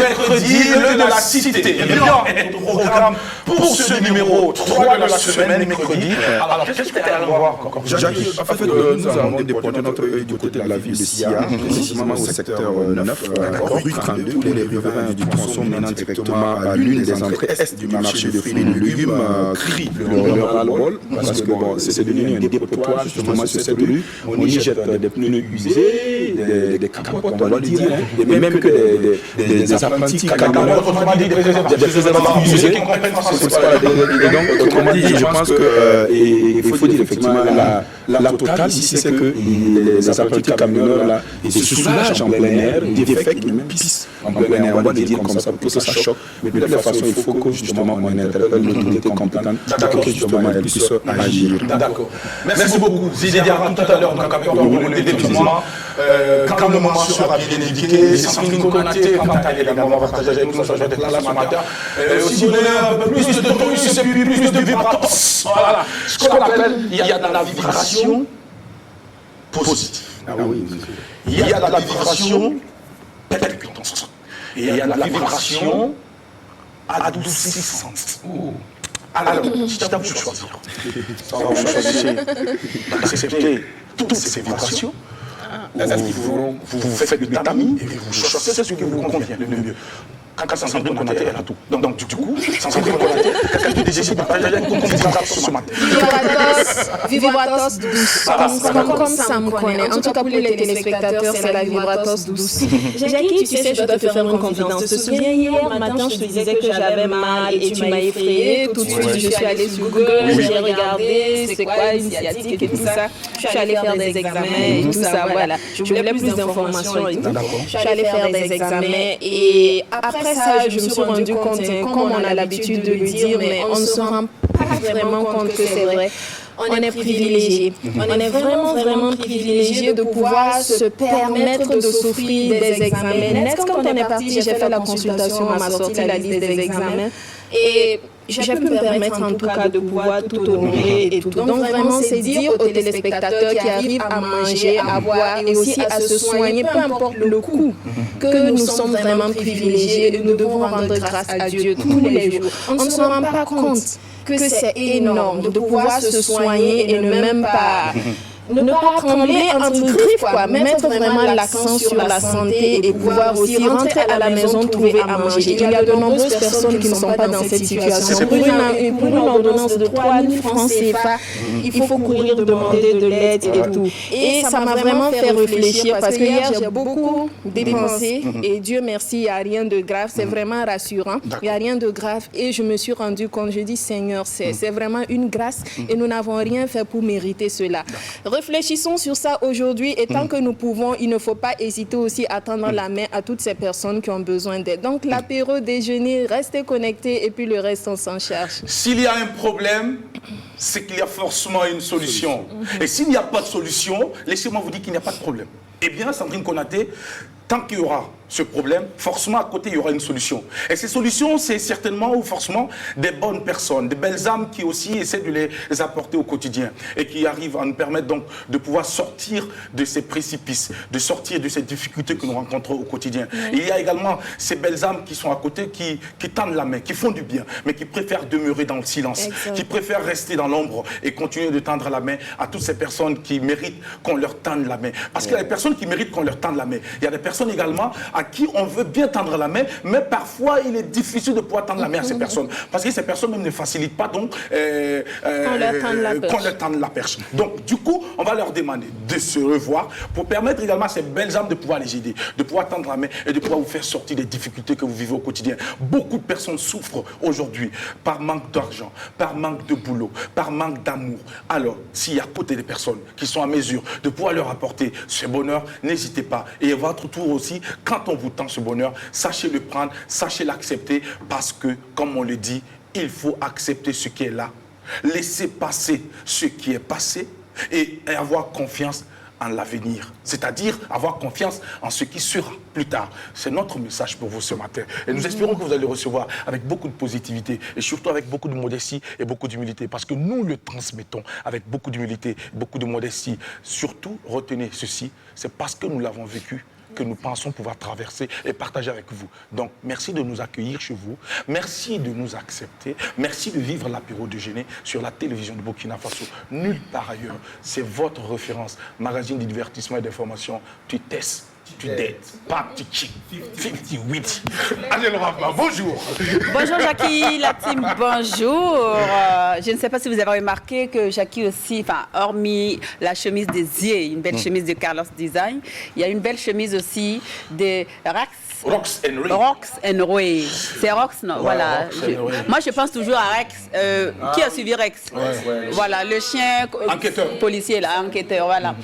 mercredi, le de la cité. Eh bien, notre programme pour ce numéro 3 de la semaine, mercredi. Alors, qu'est-ce que tu as à voir encore? Jackie, en fait, nous avons déporté notre œil du côté de la ville de Sia, précisément au secteur 9, rue 32, où les riverains du tronçon sont menant directement à l'une des entrées est du marché de fruits et légumes crient leur ras-le-bol, parce que bon, c'est devenu un dépotoir justement sur cette rue. On y jette des pneus usés, des capotes, on va le dire, et même que des apprentis cacamotes, autrement dit, des préservatifs usés qui ne comprennent pas ce que c'est. Et donc, autrement dit, je pense que, il faut dire effectivement, la totale ici, c'est que les apprentis camionneurs là, ils se soulagent en plein air, défectent, ils même pissent en plein air, on va le dire comme ça, pour que ça choque. Mais de toute façon, il faut que justement on interpelle l'autorité compétente pour que justement elle puisse agir. D'accord. Merci beaucoup. Zidiara, tout à l'heure, dans le développement, quand le moment sera bien indiqué, Sandrine Konaté, quand elle est également, on va partager avec nous, ça va être là ce matin. Aussi donner un peu plus de tonus et puis plus de vibratos. Voilà. Ce qu'on appelle, il y a de la vibration positive. Ah oui. Il y a de la vibration percutante. Et il y a de la vibration adoucissante. Alors, c'est à vous de choisir. Alors, vous choisissez d'accepter toutes ces vibrations. Vous faites le tamis et vous choisissez ce qui vous convient le mieux. Quand Sandrine Konaté, elle a tout. Donc, du coup, Sandrine Konaté, quelqu'un qui décide de partager avec nous ce matin. Vibratos douce. Comme ça me connaît. En tout cas, pour les téléspectateurs, c'est la vibratos douce. Jackie, tu sais, je dois te faire une confidence. Tu te souviens, hier matin, je te disais que j'avais mal et tu m'as effrayée. Tout de suite, je suis allée sur Google, j'ai regardé c'est quoi une sciatique et tout ça. Je suis allée faire des examens et tout ça, voilà. Je voulais plus d'informations et tout. Je suis allée faire des examens et après ça, je me suis rendu compte, comme on a l'habitude de le dire, mais on ne se rend pas vraiment compte que c'est vrai. On est privilégié. On est vraiment privilégié de pouvoir se permettre de s'offrir des examens. N'est-ce quand on est parti, j'ai fait la consultation, on m'a sorti la liste des examens. Et j'ai pu me permettre en tout cas de pouvoir tout honorer et tout. Donc vraiment, c'est dire aux téléspectateurs qui arrivent à manger, à boire et aussi à se soigner, peu importe le coût, que nous sommes vraiment privilégiés et nous devons rendre grâce à Dieu tous les jours. On ne se rend pas compte que c'est énorme de pouvoir se soigner et ne même pas... Ne pas trembler entre griffes, quoi. Mettre vraiment l'accent sur la santé et pouvoir aussi rentrer à la maison, trouver à manger. Il y a de nombreuses personnes qui ne sont pas dans cette situation. Pour une ordonnance de 3 000 francs CFA, il faut courir demander de l'aide et tout. Et ça m'a vraiment fait réfléchir parce que hier, j'ai beaucoup dépensé et Dieu merci, il n'y a rien de grave. C'est vraiment rassurant. Il n'y a rien de grave. Et je me suis rendu compte, je dis Seigneur, c'est vraiment une grâce et nous n'avons rien fait pour mériter cela. Réfléchissons sur ça aujourd'hui et tant que nous pouvons, il ne faut pas hésiter aussi à tendre la main à toutes ces personnes qui ont besoin d'aide. Donc l'apéro, déjeuner, restez connectés et puis le reste on s'en charge. S'il y a un problème, c'est qu'il y a forcément une solution. Et s'il n'y a pas de solution, laissez-moi vous dire qu'il n'y a pas de problème. Eh bien, Sandrine Konaté, tant qu'il y aura ce problème, forcément à côté, il y aura une solution. Et ces solutions, c'est certainement ou forcément des bonnes personnes, des belles âmes qui aussi essaient de les apporter au quotidien et qui arrivent à nous permettre donc de pouvoir sortir de ces précipices, de sortir de ces difficultés que nous rencontrons au quotidien. Il y a également ces belles âmes qui sont à côté, qui tendent la main, qui font du bien, mais qui préfèrent demeurer dans le silence, qui préfèrent rester dans l'ombre et continuer de tendre la main à toutes ces personnes qui méritent qu'on leur tende la main. Parce qu'il y a des personnes qui méritent qu'on leur tende la main. Il y a des personnes également à qui on veut bien tendre la main, mais parfois il est difficile de pouvoir tendre la main à ces personnes. Parce que ces personnes même ne facilitent pas donc qu'on leur tende la perche. Donc du coup, on va leur demander de se revoir pour permettre également à ces belles âmes de pouvoir les aider, de pouvoir tendre la main et de pouvoir vous faire sortir des difficultés que vous vivez au quotidien. Beaucoup de personnes souffrent aujourd'hui par manque d'argent, par manque de boulot, par manque d'amour. Alors, s'il y a côté des personnes qui sont à mesure de pouvoir leur apporter ce bonheur, n'hésitez pas. Et à votre tour aussi, quand on vous tend ce bonheur, sachez le prendre, sachez l'accepter, parce que, comme on le dit, il faut accepter ce qui est là, laisser passer ce qui est passé et avoir confiance en l'avenir, c'est-à-dire avoir confiance en ce qui sera plus tard. C'est notre message pour vous ce matin. Et nous espérons que vous allez le recevoir avec beaucoup de positivité et surtout avec beaucoup de modestie et beaucoup d'humilité, parce que nous le transmettons avec beaucoup d'humilité, beaucoup de modestie. Surtout, retenez ceci, c'est parce que nous l'avons vécu que nous pensons pouvoir traverser et partager avec vous. Donc, merci de nous accueillir chez vous. Merci de nous accepter. Merci de vivre l'apéro déjeuner sur la télévision de Burkina Faso. Nulle part ailleurs. C'est votre référence. Magazine de divertissement et d'information. Tu testes. Tu dates, pas petit 58. Allez, Laurent, bonjour. Bonjour Jackie, la team, bonjour. Je ne sais pas si vous avez remarqué que Jackie aussi, hormis la chemise des Zier, une belle chemise de Carlos Design, il y a une belle chemise aussi de Rox and Ray. C'est Rox, non? Ouais, voilà. Rox and Ray. Moi, je pense toujours à Rex. Qui a suivi Rex? Voilà, le chien policier, là, enquêteur, voilà.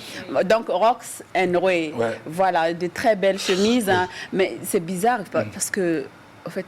Donc, Rox and Ray. Ouais. Voilà, de très belles chemises. Hein. Mais c'est bizarre parce que, en fait,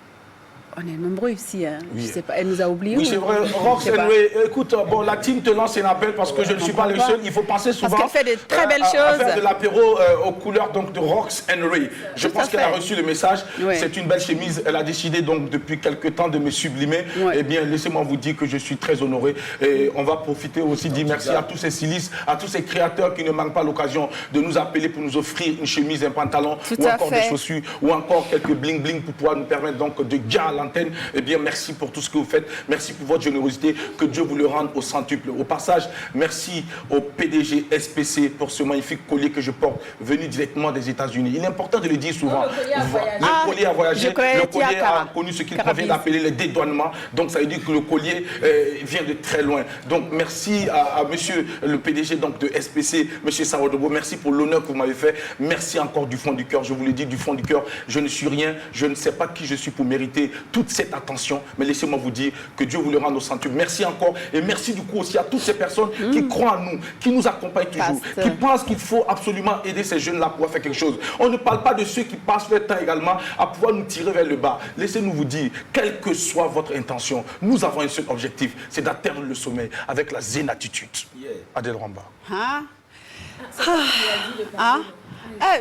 on est nombreux ici, hein. Oui. Je sais pas, elle nous a oubliés. Oui, c'est vrai. Rox and Ray, écoute, bon, la team te lance un appel parce que je ne suis pas le seul. Il faut penser souvent. Parce qu'elle fait de très belles choses. À faire de l'apéro aux couleurs donc, de Rox and Ray. Je pense qu'elle a reçu le message. Oui. C'est une belle chemise. Elle a décidé donc depuis quelque temps de me sublimer. Oui. Eh bien, laissez-moi vous dire que je suis très honoré. Et on va profiter aussi, dire merci à tous ces stylistes, à tous ces créateurs qui ne manquent pas l'occasion de nous appeler pour nous offrir une chemise, un pantalon, Tout ou à encore fait. des chaussures, ou encore quelques bling-bling pour pouvoir nous permettre donc de gagner à l'antenne. Eh bien, merci pour tout ce que vous faites. Merci pour votre générosité. Que Dieu vous le rende au centuple. Au passage, merci au PDG SPC pour ce magnifique collier que je porte, venu directement des États-Unis. Il est important de le dire souvent. Le collier a voyagé. Le collier a connu ce qu'il convient d'appeler le dédouanement. Donc, ça veut dire que le collier vient de très loin. Donc, merci à monsieur le PDG donc, de SPC, monsieur Sawadobo. Merci pour l'honneur que vous m'avez fait. Merci encore du fond du cœur. Je vous le dis du fond du cœur. Je ne suis rien. Je ne sais pas qui je suis pour mériter toute cette attention. Mais laissez-moi vous dire que Dieu vous le rende au centuple. Merci encore. Et merci du coup aussi à toutes ces personnes qui croient en nous, qui nous accompagnent toujours, qui pensent qu'il faut absolument aider ces jeunes-là pour faire quelque chose. On ne parle pas de ceux qui passent leur temps également à pouvoir nous tirer vers le bas. Laissez-nous vous dire, quelle que soit votre intention, nous avons un seul objectif, c'est d'atteindre le sommet avec la zen attitude. Adèle Ramba.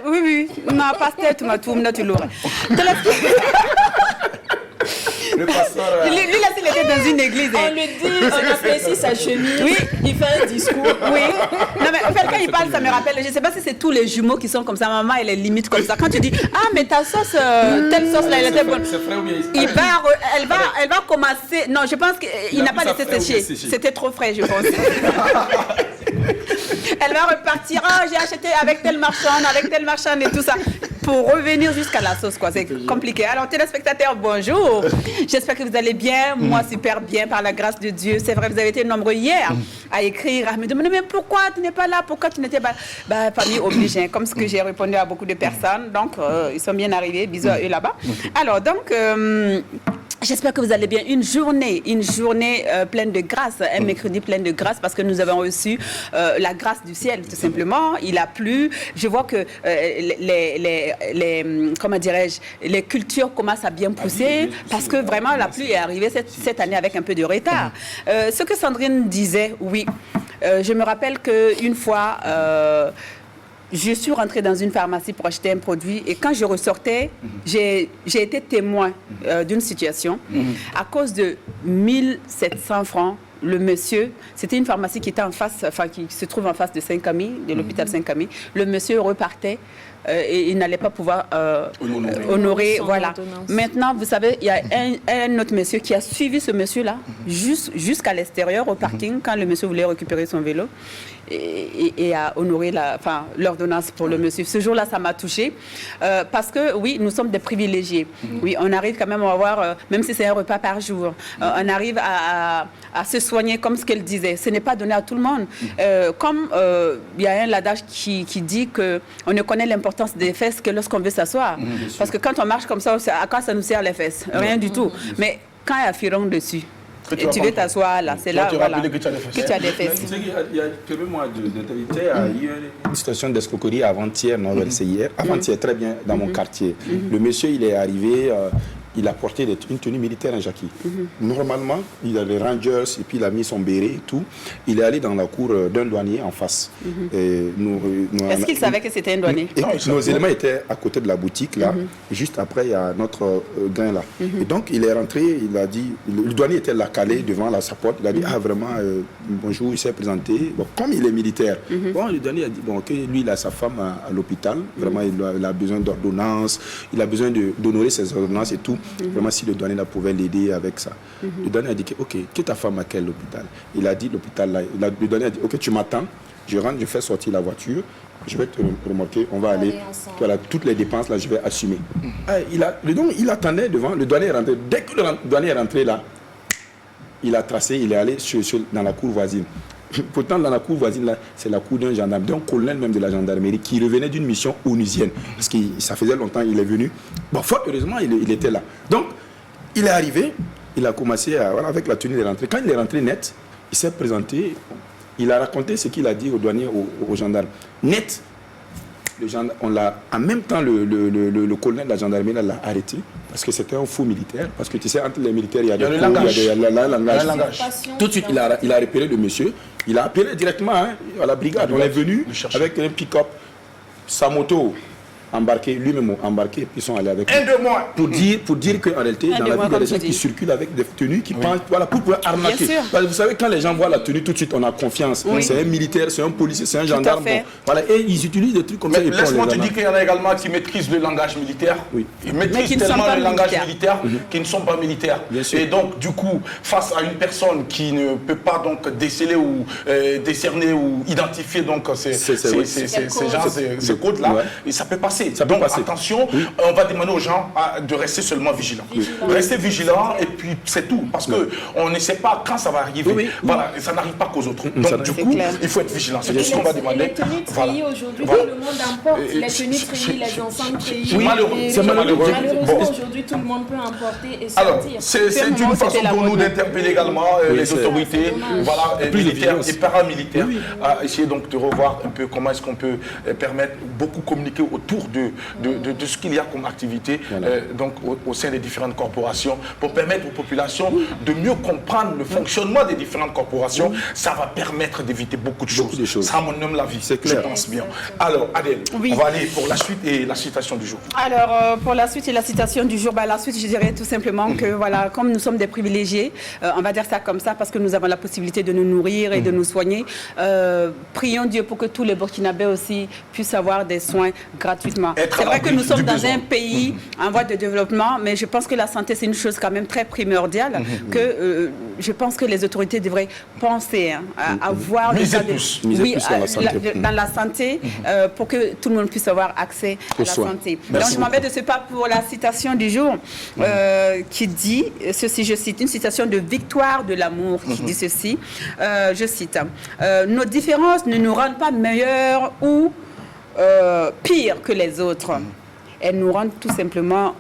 Oui. Ma pasteur, tu m'as tout, tu l'aurais. Le pasteur... Lui, là, il était dans une église. On lui dit, on apprécie sa chemise, Oui. il fait un discours. Oui. Non, mais en fait, quand il parle, ça me rappelle. Je ne sais pas si c'est tous les jumeaux qui sont comme ça. Maman, elle est limite comme ça. Quand tu dis, ah, mais ta sauce, telle sauce là, elle était bonne. Elle va commencer. Non, je pense qu'il n'a pas laissé sécher. C'était trop frais, je pense. Elle va repartir. Ah, j'ai acheté avec telle marchande et tout ça. Pour revenir jusqu'à la sauce, quoi. C'est compliqué. Alors, téléspectateurs, bonjour. J'espère que vous allez bien. Moi, super bien, par la grâce de Dieu. C'est vrai, vous avez été nombreux hier à écrire, à me demander, mais pourquoi tu n'es pas là? Pourquoi tu n'étais pas là? Famille obligée, comme ce que j'ai répondu à beaucoup de personnes. Donc, ils sont bien arrivés. Bisous à eux là-bas. Alors, donc... j'espère que vous allez bien. Une journée pleine de grâce, un mercredi plein de grâce parce que nous avons reçu la grâce du ciel, tout simplement. Il a plu. Je vois que comment dirais-je, les cultures commencent à bien pousser parce que vraiment la pluie est arrivée cette année avec un peu de retard. Ce que Sandrine disait, oui, je me rappelle qu'une fois... je suis rentrée dans une pharmacie pour acheter un produit et quand je ressortais, j'ai été témoin d'une situation. À cause de 1700 francs, le monsieur, c'était une pharmacie qui était en face, qui se trouve en face de Saint-Camille, de l'hôpital Saint-Camille. Le monsieur repartait et il n'allait pas pouvoir honorer. Voilà. Maintenant, vous savez, il y a un autre monsieur qui a suivi ce monsieur-là jusqu'à l'extérieur, au parking, quand le monsieur voulait récupérer son vélo. Et à honorer l'ordonnance pour le monsieur. Ce jour-là, ça m'a touchée parce que, oui, nous sommes des privilégiés. Oui, on arrive quand même à avoir, même si c'est un repas par jour, on arrive à se soigner comme ce qu'elle disait. Ce n'est pas donné à tout le monde. Comme il y a un adage qui dit qu'on ne connaît l'importance des fesses que lorsqu'on veut s'asseoir. Parce que quand on marche comme ça, à quoi ça nous sert les fesses? Rien du tout. Mais quand il y a Firon dessus, et tu veux t'asseoir là, c'est là voilà, que tu as des fesses. Il y a quelques mois d'intégrité, il y a eu une situation d'escroquerie avant-hier, non, c'est hier, avant-hier, très bien, dans mon quartier. Le monsieur, il est arrivé, il a porté une tenue militaire, un Jackie. Normalement, il a les Rangers et puis il a mis son béret et tout. Il est allé dans la cour d'un douanier en face. Est-ce qu'il savait que c'était un douanier? Nos éléments étaient à côté de la boutique, là. Et juste après, il y a notre gain, là. Et donc, il est rentré, il a dit... Le douanier était là, calé devant sa porte. Il a dit, ah, vraiment, bonjour, il s'est présenté. Bon, comme il est militaire, bon, le douanier a dit, bon, que lui, il a sa femme à l'hôpital. Vraiment, il a besoin d'ordonnances. Il a besoin d'honorer ses ordonnances et tout. Vraiment, si le douanier là, pouvait l'aider avec ça. Le douanier a dit, ok, que ta femme à quel hôpital? Il a dit, l'hôpital là. Le douanier a dit, ok, tu m'attends. Je rentre, je fais sortir la voiture. Je vais te remorquer, on va aller. Voilà, toutes les dépenses là, je vais assumer. Il attendait devant, le douanier est rentré. Dès que le douanier est rentré là, il a tracé, il est allé dans la cour voisine. Pourtant, dans la cour voisine, là, c'est la cour d'un gendarme, d'un colonel même de la gendarmerie qui revenait d'une mission onusienne. Parce que ça faisait longtemps qu'il est venu. Bon, fort heureusement, il était là. Donc, il est arrivé, il a commencé voilà, avec la tenue de rentrée. Quand il est rentré net, il s'est présenté, il a raconté ce qu'il a dit au douanier, au gendarme. Net, en même temps, le colonel de la gendarmerie l'a arrêté parce que c'était un faux militaire. Parce que tu sais, entre les militaires, il y a le langage. Tout de suite, il a repéré le monsieur. Il a appelé directement à la brigade. On est venu avec un pick-up, sa moto embarqué, lui-même embarqué, et puis ils sont allés avec lui. Pour dire qu'en réalité, dans la vie, il y a des gens qui circulent avec des tenues qui pensent, voilà, pour pouvoir arnaquer. Parce que vous savez, quand les gens voient la tenue, tout de suite, on a confiance. C'est un militaire, c'est un policier, c'est un gendarme. Bon, voilà, et ils utilisent des trucs comme ça. Laisse-moi te dire qu'il y en a également qui maîtrisent le langage militaire. Ils maîtrisent tellement le langage militaire qu'ils ne sont pas militaires. Et donc, du coup, face à une personne qui ne peut pas donc déceler ou décerner ou identifier donc ces codes-là, ça peut passer. Donc attention, on va demander aux gens de rester seulement vigilants. Rester vigilants et puis c'est tout. Parce qu'on ne sait pas quand ça va arriver. Voilà, et ça n'arrive pas qu'aux autres. Donc du coup, il faut être vigilant. C'est tout ce qu'on va demander. Les tenues treillis aujourd'hui, tout le monde importe. Les tenues treillis, les enceintes treillis. C'est malheureux. Malheureusement, aujourd'hui, tout le monde peut importer et sortir. Alors, c'est une façon pour nous d'interpeller également les autorités, voilà, militaires et paramilitaires, à essayer donc de revoir un peu comment est-ce qu'on peut permettre beaucoup communiquer autour de ce qu'il y a comme activité donc au sein des différentes corporations pour permettre aux populations de mieux comprendre le fonctionnement des différentes corporations. Ça va permettre d'éviter beaucoup de choses. Ça mon la vie, je pense bien. Alors, Adèle, on va aller pour la suite et la citation du jour. Alors, pour la suite et la citation du jour, la suite, je dirais tout simplement que, voilà, comme nous sommes des privilégiés, on va dire ça comme ça parce que nous avons la possibilité de nous nourrir et de nous soigner. Prions Dieu pour que tous les Burkinabés aussi puissent avoir des soins gratuitement. C'est vrai que nous sommes dans un pays en voie de développement, mais je pense que la santé, c'est une chose quand même très primordiale, que je pense que les autorités devraient penser à voir dans la santé pour que tout le monde puisse avoir accès à la santé. Donc je m'en vais de ce pas pour la citation du jour qui dit ceci, je cite, une citation de Victoire de l'amour qui dit ceci, je cite, nos différences ne nous rendent pas meilleurs ou pire que les autres. Elles nous rendent tout simplement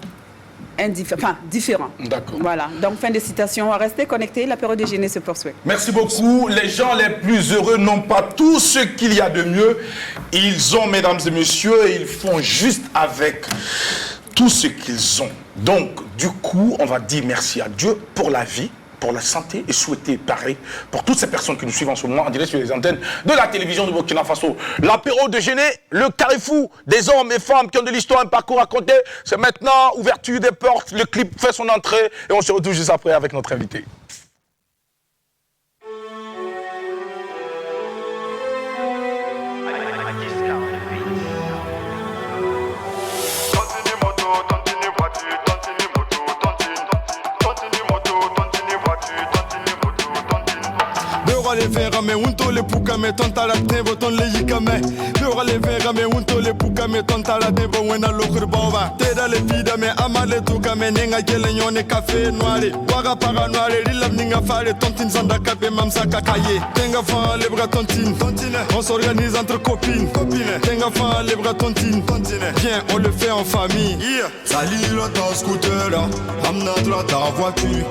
différents. D'accord. Voilà. Donc, fin de citation. Restez connectés. L'apéro déjeuner se poursuit. Merci beaucoup. Les gens les plus heureux n'ont pas tout ce qu'il y a de mieux. Ils ont, mesdames et messieurs, et ils font juste avec tout ce qu'ils ont. Donc, du coup, on va dire merci à Dieu pour la vie, pour la santé et souhaiter pareil pour toutes ces personnes qui nous suivent en ce moment en direct sur les antennes de la télévision du Burkina Faso. L'apéro déjeuner, le carrefour des hommes et femmes qui ont de l'histoire, un parcours à raconter. C'est maintenant ouverture des portes, le clip fait son entrée et on se retrouve juste après avec notre invité. Le vera me unto le puka me tonta la tembo ton le yikame Beura le vera me unto le puka me tonta la tembo wena lokur bawa Teda le pida me amale tuka me nenga gele nyone café noire Waga para noire rilam ninga fare tontin zanda kabe mamsa kakaye Tenga fan le bras tontine On s'organise entre copines Tenga fan le bras tontine Viens on le fait en famille Sali la ta scooter là Amna ta voiture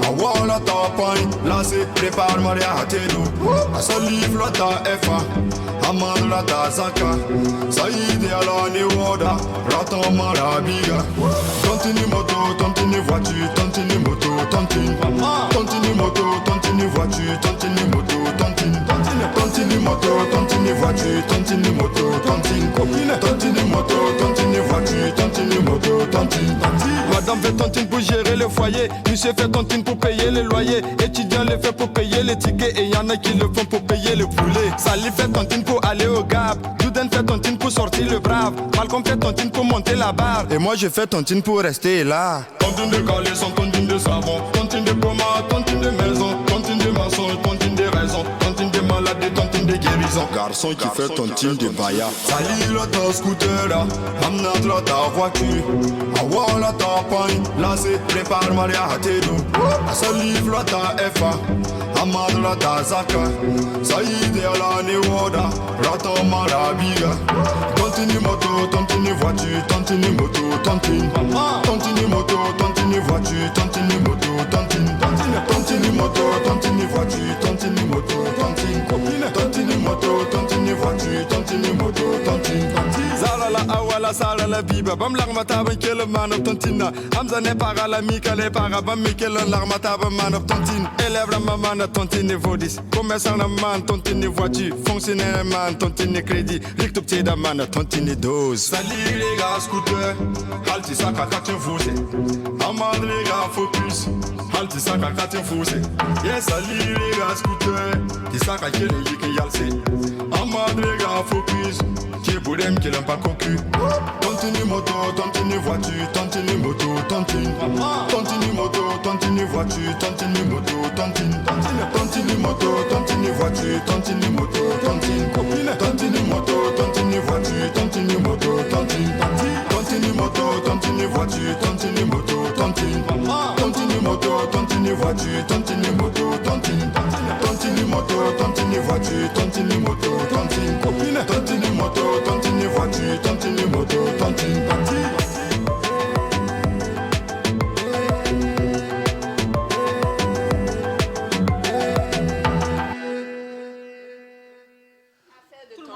Awala ta pagne Là c'est prépare Maria Asali flota F.A. Amad Lata Zaka Saïd Alani Woda Raton Marabiga Tontini moto, tontini voiture, tontine moto, tontine. Tontine moto, tontine voiture, tontine moto, tontine. Tontine moto, tontine voiture, tontine moto, tontine. Tontine moto, tontine voiture, tontine moto, tontine. Madame fait tontine pour gérer le foyer. Monsieur fait tontine pour payer le loyer. Étudiant le fait pour payer les tickets. Et y'en a qui le font pour payer le poulet. Sally fait tontine pour aller au Gap. Duden fait tontine pour sortir le brave. Malcolm fait tontine pour monter la barre. Et moi je fais tontine pour rester là. Tontine de caleçon, tontine de savon. Tontine de pommade, tontine de maison. Tontine de mensonge, tontine de raison. Tontine de maladie, tontine de guérison. Garçon qui fait tontine de baya. Sally là ta scooter là. Amnat là ta voiture. Awa là ta pagne. Là c'est prépare Maria Hatedou. Sally là ta FA. Amad là ta Zaka. Saïd et la Newoda. Raton Marabiga. Tontine moto, tontine voiture, tontine moto, tontine. Tontine moto, tontine voiture, tontine moto, tontine. Tontine moto, tontine voiture, tontine moto, tontine. Tontine moto, tontine voiture, tontine moto, tontine. Zala la awala sala la biba bam l'armata ban kel man of tontina Hamza ne para la mika ne para bam mikel l'armata ban man of tontine élève la maman tontine vodis commerçant la man tontine voiture fonctionnaire man tontine crédit rictup da man tontine dose salut les gars scooter halti saka katin foussé amad les gars focus halti saka katin foussé yes salut les gars scooter ti saka kele yiki yalse amad les gars focus qui est pour them qui n'ont pas concu. Tontine moto, tontine voiture, tontine moto, tontine. Tontine moto, tontine voiture, tontine moto, tontine. Tontine moto, tontine voiture, tontine moto, tontine. Tontine moto, tontine voiture, tontine moto, tontine. Tontine moto, tontine voiture, tontine moto, tontine. Tontine moto, tontine voiture, tontine moto, tontine. Tontine moto, tontine voiture, tontine moto, tontine. Tontine moto, tontine voiture, tontine moto, tontine.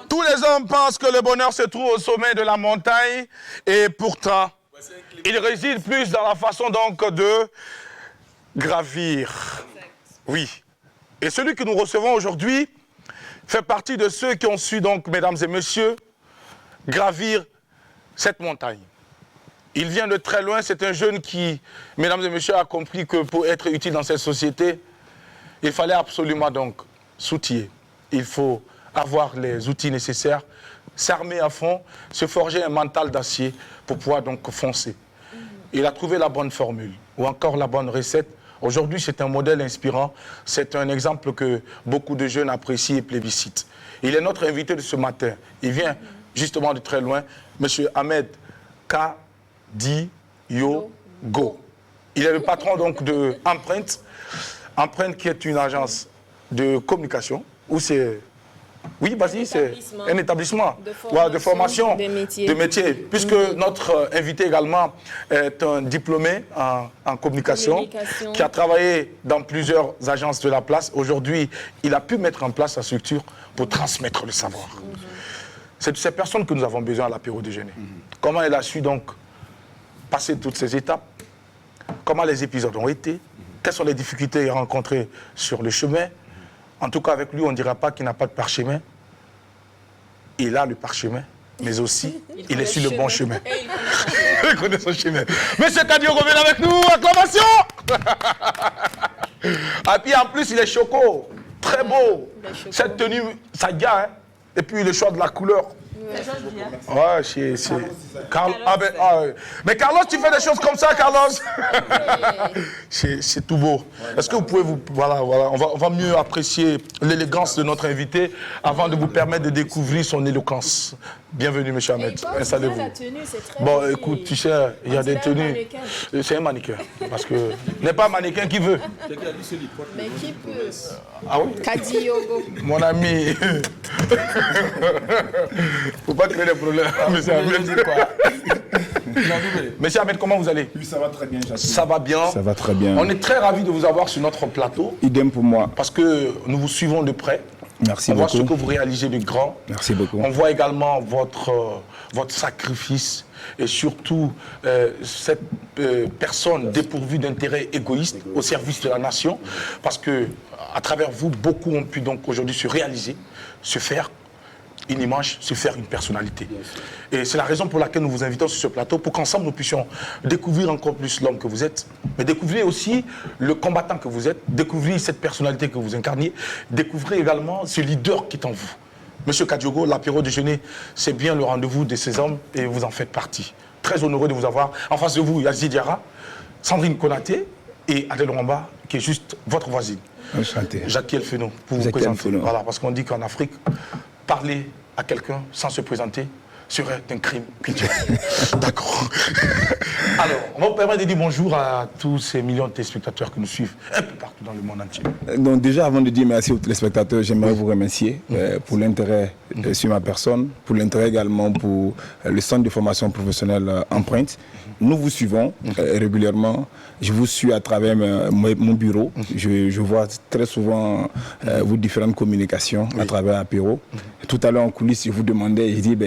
Tous les hommes pensent que le bonheur se trouve au sommet de la montagne et pourtant, il réside plus dans la façon donc de gravir. Oui. Et celui que nous recevons aujourd'hui fait partie de ceux qui ont su donc, mesdames et messieurs, gravir cette montagne. Il vient de très loin, c'est un jeune qui, mesdames et messieurs, a compris que pour être utile dans cette société, il fallait absolument donc s'outiller. Il faut avoir les outils nécessaires, s'armer à fond, se forger un mental d'acier pour pouvoir donc foncer. Il a trouvé la bonne formule, ou encore la bonne recette. Aujourd'hui, c'est un modèle inspirant, c'est un exemple que beaucoup de jeunes apprécient et plébiscitent. Il est notre invité de ce matin. Il vient justement de très loin, M. Ahmed Kadiogo. Il est le patron donc de Empreinte. Empreinte qui est une agence de communication, où c'est... Oui, vas-y, c'est un établissement de formation de métier. Puisque notre invité également est un diplômé en communication, qui a travaillé dans plusieurs agences de la place. Aujourd'hui, il a pu mettre en place sa structure pour transmettre le savoir. C'est de ces personnes que nous avons besoin à l'apéro déjeuner. Comment elle a su donc passer toutes ces étapes? Comment les épisodes ont été? Quelles sont les difficultés rencontrées sur le chemin? En tout cas, avec lui, on ne dira pas qu'il n'a pas de parchemin. Il a le parchemin, mais aussi, il est sur le bon chemin. Il connaît son chemin. Monsieur Kadiogo, revenez avec nous, acclamation. Et puis en plus, il est choco, très beau. Cette tenue, ça gars, hein. Et puis le choix de la couleur. Ouais, c'est... Mais Carlos, tu fais des choses comme ça, Carlos. C'est tout beau. Est-ce que vous pouvez vous... Voilà, on va mieux apprécier l'élégance de notre invité avant de vous permettre de découvrir son éloquence. Bienvenue, monsieur Ahmed. Installez-vous. Bon, écoute, tu sais, il y a des tenues... C'est un mannequin. Parce que... n'est pas un mannequin qui veut. Mais qui peut? Ah oui? Kadiogo. Mon ami. Faut pas créer des problèmes, monsieur Ahmed. Monsieur Ahmed, comment vous allez? Oui, ça va très bien, Jacques. Ça va bien. Ça va très bien. On est très ravis de vous avoir sur notre plateau. Idem pour moi. Parce que nous vous suivons de près. Merci On voit beaucoup. ce que vous réalisez de grand. Merci beaucoup. On voit également votre sacrifice et surtout cette personne dépourvue d'intérêt égoïste au service de la nation. Parce que à travers vous, beaucoup ont pu donc aujourd'hui se réaliser, se faire une image, se faire une personnalité. Et c'est la raison pour laquelle nous vous invitons sur ce plateau, pour qu'ensemble nous puissions découvrir encore plus l'homme que vous êtes, mais découvrir aussi le combattant que vous êtes, découvrir cette personnalité que vous incarnez, découvrir également ce leader qui est en vous. Monsieur Kadiogo, l'apéro déjeuner, c'est bien le rendez-vous de ces hommes et vous en faites partie. Très honoré de vous avoir. En face de vous, il y a Zidiara, Sandrine Konaté et Adèle Rwamba, qui est juste votre voisine. Enchanté. Jackie Elfeno, pour vous présenter. Voilà, parce qu'on dit qu'en Afrique, parler à quelqu'un sans se présenter serait un crime culturel. D'accord. Alors, on va vous permettre de dire bonjour à tous ces millions de téléspectateurs qui nous suivent un peu partout dans le monde entier. Donc déjà, avant de dire merci aux téléspectateurs, j'aimerais vous remercier pour l'intérêt sur ma personne, pour l'intérêt également pour le centre de formation professionnelle Empreinte. Nous vous suivons régulièrement. Je vous suis à travers mon bureau. Je vois très souvent vos différentes communications à travers Apéro. Tout à l'heure en coulisses, je vous demandais, je dis,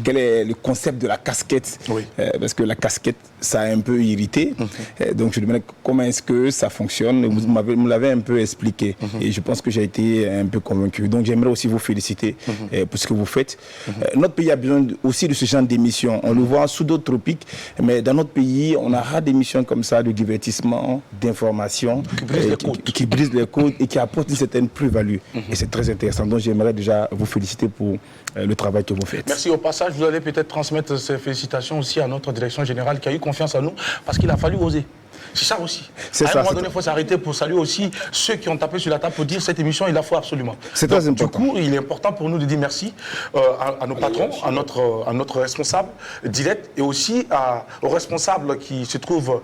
quel est le concept de la casquette? Parce que la casquette, ça a un peu irrité. Donc je demandais comment est-ce que ça fonctionne. Vous me l'avez un peu expliqué. Et je pense que j'ai été un peu convaincu. Donc j'aimerais aussi vous féliciter pour ce que vous faites. Notre pays a besoin aussi de ce genre d'émissions. On le voit sous d'autres tropiques, mais dans notre pays, on a rare d'émissions comme ça, de divertissement, d'information, qui brisent les codes et qui apportent une certaine plus-value. Et c'est très intéressant. Donc j'aimerais déjà vous féliciter pour le travail que vous faites. Merci. Au passage, vous allez peut-être transmettre ces félicitations aussi à notre direction générale qui a eu confiance en nous parce qu'il a fallu oser. C'est ça aussi. À un moment donné, il faut s'arrêter pour saluer aussi ceux qui ont tapé sur la table pour dire cette émission, il la faut absolument. C'est très important. Du coup, il est important pour nous de dire merci à nos patrons, à notre responsable direct et aussi aux responsables qui se trouvent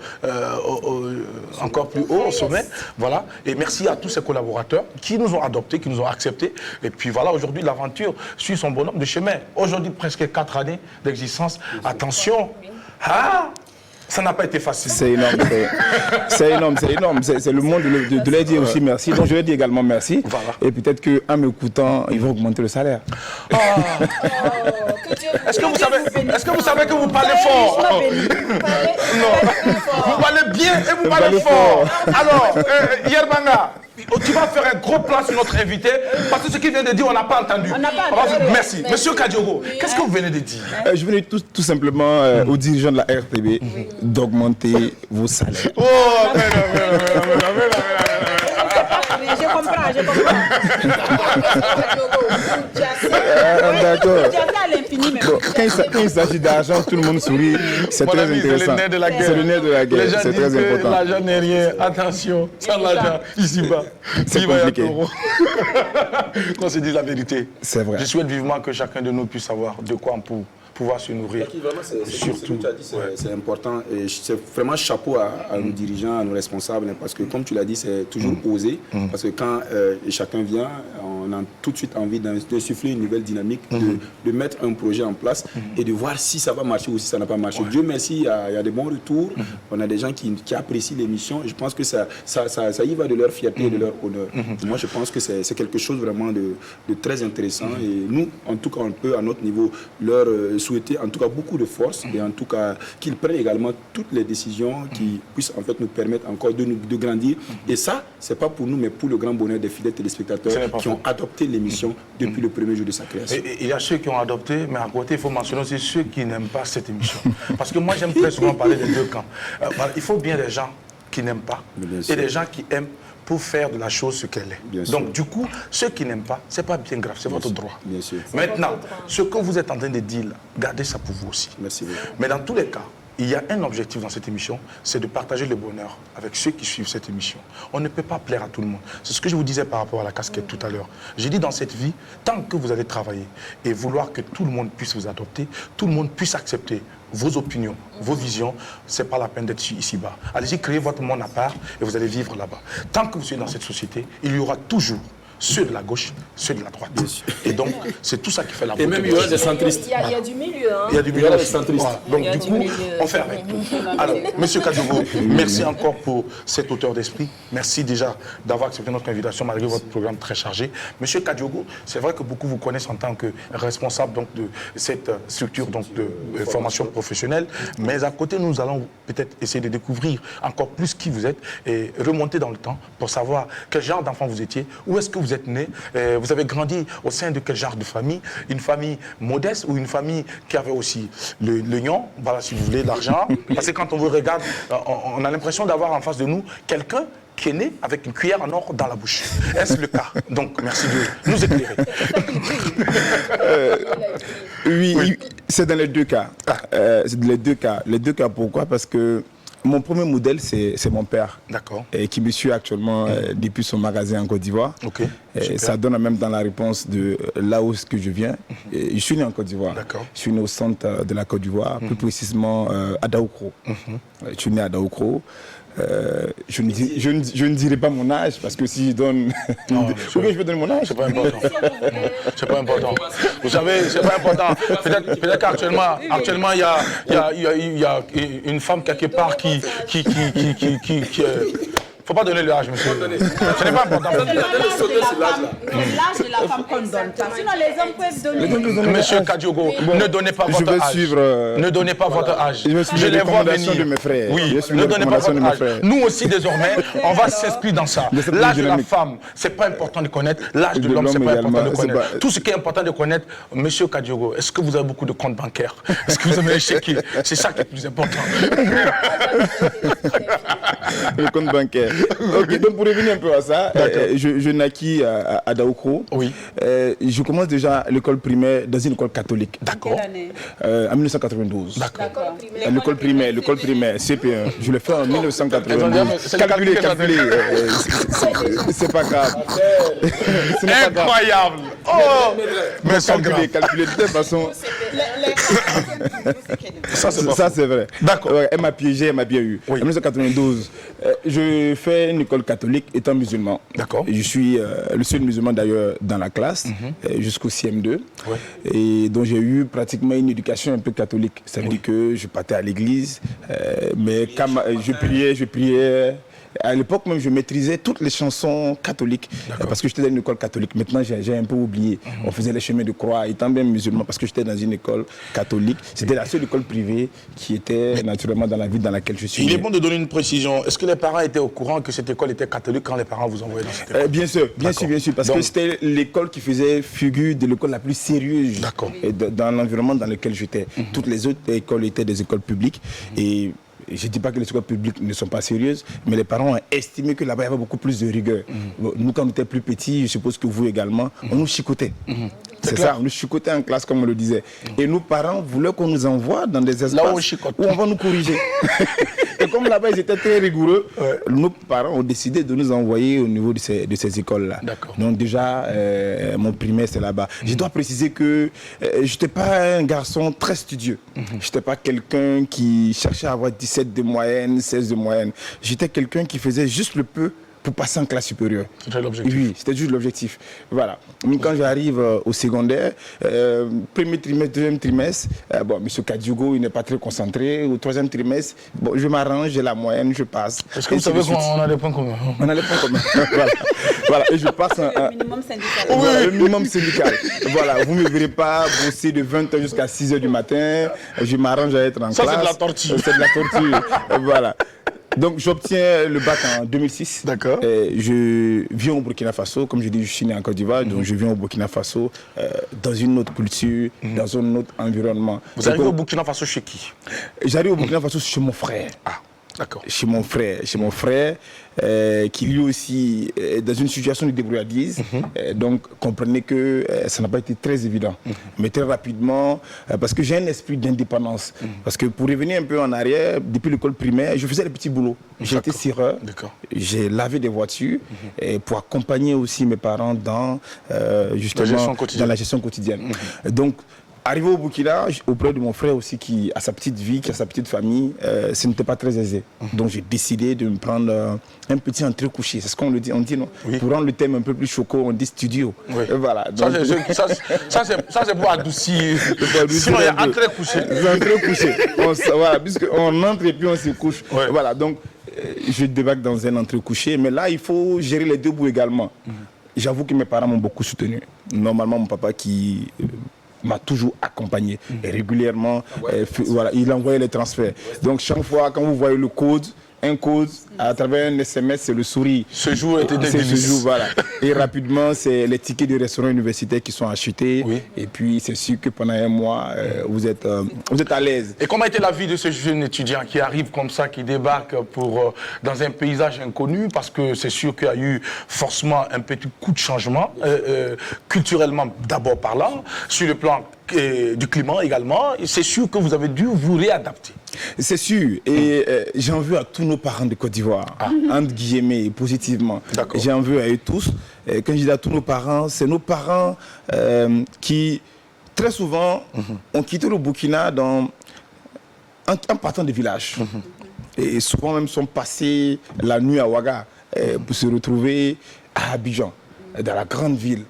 encore plus haut au sommet. Voilà. Et merci à tous ces collaborateurs qui nous ont adoptés, qui nous ont acceptés. Et puis voilà, aujourd'hui, l'aventure suit son bonhomme de chemin. Aujourd'hui, presque 4 années d'existence. Attention. Ça n'a pas été facile. C'est énorme, c'est énorme, c'est énorme. C'est le monde de leur dire aussi merci. Donc je leur dis également merci. Voilà. Et peut-être qu'en m'écoutant, ils vont augmenter le salaire. Est-ce que vous savez que vous parlez fort? Non. Vous parlez bien et vous parlez fort. Alors, Yerbanga, tu vas faire un gros plan sur notre invité parce que ce qu'il vient de dire, on n'a pas entendu. Merci. Monsieur Kadiogo, qu'est-ce que vous venez de dire? Je venais tout simplement aux dirigeants de la RTB d'augmenter vos salaires. Oh, Je comprends. D'accord. Tu as fait à l'infini, mais Quand il s'agit d'argent, tout le monde sourit. C'est très intéressant. C'est le nerf de la guerre. C'est le nerf de la guerre. Les gens c'est disent très que important. l'argent n'est rien. Attention, sans l'argent, ici-bas, C'est compliqué. Qu'on se dise la vérité. C'est vrai. Je souhaite vivement que chacun de nous puisse savoir de quoi on peut pouvoir se nourrir. Surtout, c'est important. Et c'est vraiment chapeau à nos dirigeants, à nos responsables, parce que comme tu l'as dit, c'est toujours osé. Parce que quand chacun vient, on a tout de suite envie d'insuffler une nouvelle dynamique, de mettre un projet en place et de voir si ça va marcher ou si ça n'a pas marché. Dieu merci, il y a des bons retours. On a des gens qui apprécient l'émission. Je pense que ça y va de leur fierté et de leur honneur. Moi, je pense que c'est quelque chose vraiment de très intéressant. Et nous, en tout cas, on peut, à notre niveau, leur souhaiter en tout cas beaucoup de force et en tout cas qu'ils prennent également toutes les décisions qui puissent en fait nous permettre encore de grandir. Et ça, c'est pas pour nous, mais pour le grand bonheur des fidèles téléspectateurs qui ont adopté l'émission depuis le premier jour de sa création. Et il y a ceux qui ont adopté, mais à côté, il faut mentionner aussi ceux qui n'aiment pas cette émission. Parce que moi, j'aime très souvent parler des deux camps. Il faut bien des gens qui n'aiment pas et des gens qui aiment pour faire de la chose ce qu'elle est. Donc, du coup, ceux qui n'aiment pas, c'est pas bien grave, c'est votre droit. Bien sûr. Maintenant, ce que vous êtes en train de dire, gardez ça pour vous aussi. Merci beaucoup. Mais dans tous les cas, il y a un objectif dans cette émission, c'est de partager le bonheur avec ceux qui suivent cette émission. On ne peut pas plaire à tout le monde. C'est ce que je vous disais par rapport à la casquette tout à l'heure. J'ai dit dans cette vie, tant que vous allez travailler et vouloir que tout le monde puisse vous adopter, tout le monde puisse accepter vos opinions, vos visions, c'est pas la peine d'être ici-bas. Allez-y, créez votre monde à part et vous allez vivre là-bas. Tant que vous êtes dans cette société, il y aura toujours ceux de la gauche, ceux de la droite. Et donc, c'est tout ça qui fait la Et même il y aura des centristes. Il y a du milieu. Hein. Il y a du milieu. des centristes. Voilà. Donc, du coup, on fait avec. Alors, Monsieur Kadiogo, merci encore pour cette hauteur d'esprit. Merci déjà d'avoir accepté notre invitation malgré votre programme très chargé. Monsieur Kadiogo, c'est vrai que beaucoup vous connaissent en tant que responsable donc, de cette structure donc, de formation professionnelle. Mais à côté, nous allons peut-être essayer de découvrir encore plus qui vous êtes et remonter dans le temps pour savoir quel genre d'enfant vous étiez, où est-ce que vous êtes né, vous avez grandi au sein de quel genre de famille, une famille modeste ou une famille qui avait aussi le lion, voilà si vous voulez, l'argent. Parce que quand on vous regarde, on a l'impression d'avoir en face de nous quelqu'un qui est né avec une cuillère en or dans la bouche. Est-ce le cas? Donc, merci de nous éclairer. Oui, c'est dans les deux cas. C'est dans les deux cas. Les deux cas, pourquoi? Parce que mon premier modèle, c'est mon père. D'accord. Qui me suit actuellement depuis son magasin en Côte d'Ivoire. Ok. Ça donne même dans la réponse de là où je viens. Je suis né en Côte d'Ivoire. D'accord. Je suis né au centre de la Côte d'Ivoire, plus précisément à Daoukro. Je suis né à Daoukro. Je ne dirai pas mon âge parce que si je donne. Pourquoi je vais donner mon âge? C'est pas important. C'est pas important. Vous savez, c'est pas important. Peut-être qu'actuellement, il y a une femme quelque part qui faut pas donner l'âge, monsieur. Ce n'est pas important. C'est l'âge de la femme qu'on donne. Sinon, les hommes peuvent donner. Monsieur Kadiogo, ne donnez pas votre âge. Ne donnez pas votre âge. Je les vois venir. De mes frères. Oui, ne donnez pas votre âge. Nous aussi, désormais, on va s'inscrire dans ça. L'âge de la femme, c'est pas important de connaître. L'âge de l'homme, c'est pas important de connaître. Tout ce qui est important de connaître, monsieur Kadiogo, est-ce que vous avez beaucoup de comptes bancaires? Est-ce que vous avez un chéquier? C'est ça qui est plus important. Le compte bancaire. Ok, donc pour revenir un peu à ça, je naquis à Daoukro. Oui. Je commence déjà l'école primaire dans une école catholique. D'accord. En 1992. D'accord. L'école primaire, CP1. Je l'ai fait en 1992. Calculez. C'est pas grave. Incroyable. Oh, mais calculez de toute façon. Ça c'est vrai. D'accord. Elle m'a piégé, elle m'a bien eu. Oui. En 1992, je fais une école catholique étant musulman. D'accord. Je suis le seul musulman d'ailleurs dans la classe jusqu'au CM2. Ouais. Et donc j'ai eu pratiquement une éducation un peu catholique. Ça veut dire que je partais à l'église, mais quand je priais. À l'époque même, je maîtrisais toutes les chansons catholiques parce que j'étais dans une école catholique. Maintenant, j'ai un peu oublié. On faisait les chemins de croix, étant bien musulman, parce que j'étais dans une école catholique. C'était la seule école privée qui était naturellement dans la ville dans laquelle je suis. Il est bon de donner une précision. Est-ce que les parents étaient au courant que cette école était catholique quand les parents vous envoyaient dans cette école? Bien sûr, parce que c'était l'école qui faisait figure de l'école la plus sérieuse dans l'environnement dans lequel j'étais. Toutes les autres écoles étaient des écoles publiques et je ne dis pas que les écoles publiques ne sont pas sérieuses, mais les parents ont estimé que là-bas, il y avait beaucoup plus de rigueur. Nous, quand on était plus petits, je suppose que vous également, on nous chicotait. C'est ça, on nous chicotait en classe, comme on le disait. Et nos parents voulaient qu'on nous envoie dans des espaces où on va nous corriger. Et comme là-bas, ils étaient très rigoureux, nos parents ont décidé de nous envoyer au niveau de ces écoles-là. Donc déjà, mon primaire, c'est là-bas. Je dois préciser que je n'étais pas un garçon très studieux. Je n'étais pas quelqu'un qui cherchait à avoir 17 de moyenne, 16 de moyenne. J'étais quelqu'un qui faisait juste le peu pour passer en classe supérieure. C'était l'objectif. Oui, c'était juste l'objectif. Voilà. Quand j'arrive au secondaire, premier trimestre, deuxième trimestre, M. Kadiogo, il n'est pas très concentré. Au troisième trimestre, je m'arrange, j'ai la moyenne, je passe. Est-ce que vous savez qu'on a des points communs? On a des points communs. Voilà. Et je passe le minimum syndical. Voilà, le minimum syndical. Voilà, vous ne me verrez pas bosser de 20h jusqu'à 6h du matin. Je m'arrange à être en classe. Ça, c'est de la torture. C'est de la torture. Voilà. Donc j'obtiens le bac en 2006. D'accord. Je viens au Burkina Faso, comme je dis, je suis né en Côte d'Ivoire, donc je viens au Burkina Faso dans une autre culture, dans un autre environnement. Vous arrivez au Burkina Faso chez qui? J'arrive au Burkina Faso chez mon frère. Ah, d'accord. Chez mon frère, qui lui aussi est dans une situation de débrouillardise. Donc comprenez que ça n'a pas été très évident. Mais très rapidement, parce que j'ai un esprit d'indépendance. Parce que pour revenir un peu en arrière, depuis l'école primaire, je faisais des petits boulots. J'étais cireur, j'ai lavé des voitures pour accompagner aussi mes parents dans, justement, dans la gestion quotidienne. Donc, Arrivé au Burkina, auprès de mon frère aussi qui a sa petite vie, qui a sa petite famille, ce n'était pas très aisé. Donc j'ai décidé de me prendre un petit entrée-couché. C'est ce qu'on le dit, on dit non. Oui. Pour rendre le thème un peu plus choquant, on dit studio. Oui. Voilà. Donc, Ça, c'est pour adoucir. Sinon, il y a entrée-couché. Entrée-couché. Voilà, puisqu'on entre et puis on se couche. Ouais. Voilà, donc je débarque dans un entrée-couché. Mais là, il faut gérer les deux bouts également. J'avoue que mes parents m'ont beaucoup soutenu. Normalement, mon papa qui m'a toujours accompagné et régulièrement, voilà, il envoyait les transferts. Donc chaque fois, quand vous voyez le code, un code à travers un SMS, c'est le sourire. Ce jour était C'est ce délice. jour, voilà. Et rapidement, c'est les tickets de restaurants universitaires qui sont achetés. Oui. Et puis, c'est sûr que pendant un mois, vous êtes à l'aise. Et comment était la vie de ce jeune étudiant qui arrive comme ça, qui débarque dans un paysage inconnu? Parce que c'est sûr qu'il y a eu forcément un petit coup de changement, culturellement d'abord parlant, sur le plan du climat également. C'est sûr que vous avez dû vous réadapter. C'est sûr. Et j'en veux à tous nos parents de Côte d'Ivoire, entre guillemets, positivement. D'accord. J'en veux à eux tous. Quand je dis à tous nos parents, c'est nos parents qui, très souvent, ont quitté le Burkina en partant des villages. Et souvent même sont passés la nuit à Ouaga pour se retrouver à Abidjan, dans la grande ville.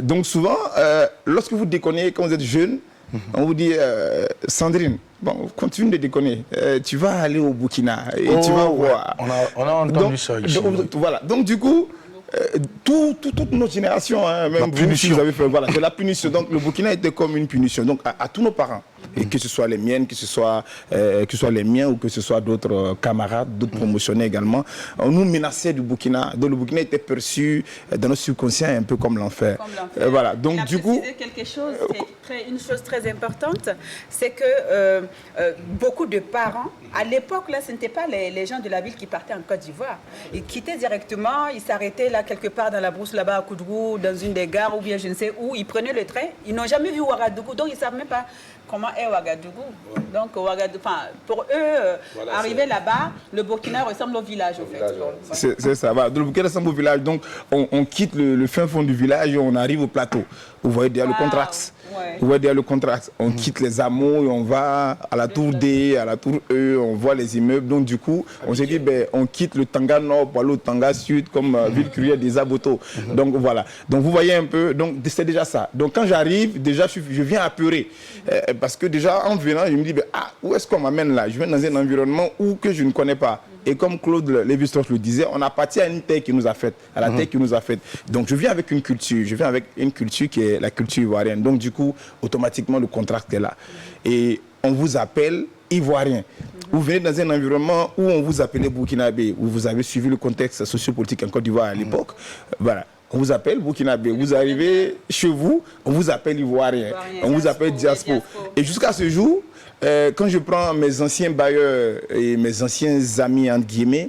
Donc souvent, lorsque vous déconnez, quand vous êtes jeune, on vous dit, Sandrine, bon, continue de déconner, tu vas aller au Burkina et tu vas voir. On a entendu ça ici. Voilà, donc du coup, toute notre génération, même vous, si vous avez fait, voilà, c'est la punition. Donc le Burkina était comme une punition. Donc à tous nos parents, et que ce soit les miennes, que ce soit les miens ou que ce soit d'autres camarades, d'autres promotionnés également, on nous menaçait du Burkina. Donc le Burkina était perçu dans notre subconscient un peu comme l'enfer. Voilà, donc Il a du coup... précisé quelque chose, une chose très importante, c'est que beaucoup de parents, à l'époque, là, ce n'étaient pas les gens de la ville qui partaient en Côte d'Ivoire. Ils quittaient directement, ils s'arrêtaient là quelque part dans la brousse, là-bas à Koudougou, dans une des gares ou bien je ne sais où, ils prenaient le train, ils n'ont jamais vu Ouagadougou, donc ils ne savent même pas comment est Ouagadougou. Donc pour eux, arriver là-bas, le Burkina ressemble au village, au fait. C'est ça, voilà. Le Burkina ressemble au village, donc on quitte le fin fond du village et on arrive au plateau. Vous voyez derrière le contraste. Ouais. Vous voyez derrière le contraste. On quitte les hameaux et on va à la tour D, à la tour E, on voit les immeubles. Donc du coup, on s'est dit, on quitte le Tanga Nord pour aller au Tanga Sud comme ville cuirière des Aboto. Donc voilà. Donc vous voyez un peu, donc c'est déjà ça. Donc quand j'arrive, déjà je viens apeuré. Parce que déjà en venant, je me dis, où est-ce qu'on m'amène là? Je viens dans un environnement que je ne connais pas. Et comme Claude Lévi-Strauss le disait, on appartient à une terre qui nous a faite, à la terre qui nous a faite. Donc je viens avec une culture, qui est la culture ivoirienne. Donc du coup, automatiquement, le contraste est là. Et on vous appelle Ivoirien. Vous venez dans un environnement où on vous appelait Burkinabé, où vous avez suivi le contexte sociopolitique en Côte d'Ivoire à l'époque. Voilà. On vous appelle Burkinabé. Vous arrivez chez vous, on vous appelle Ivoirien. On vous appelle Diaspo. Et jusqu'à ce jour, quand je prends mes anciens bailleurs et mes anciens amis, entre guillemets,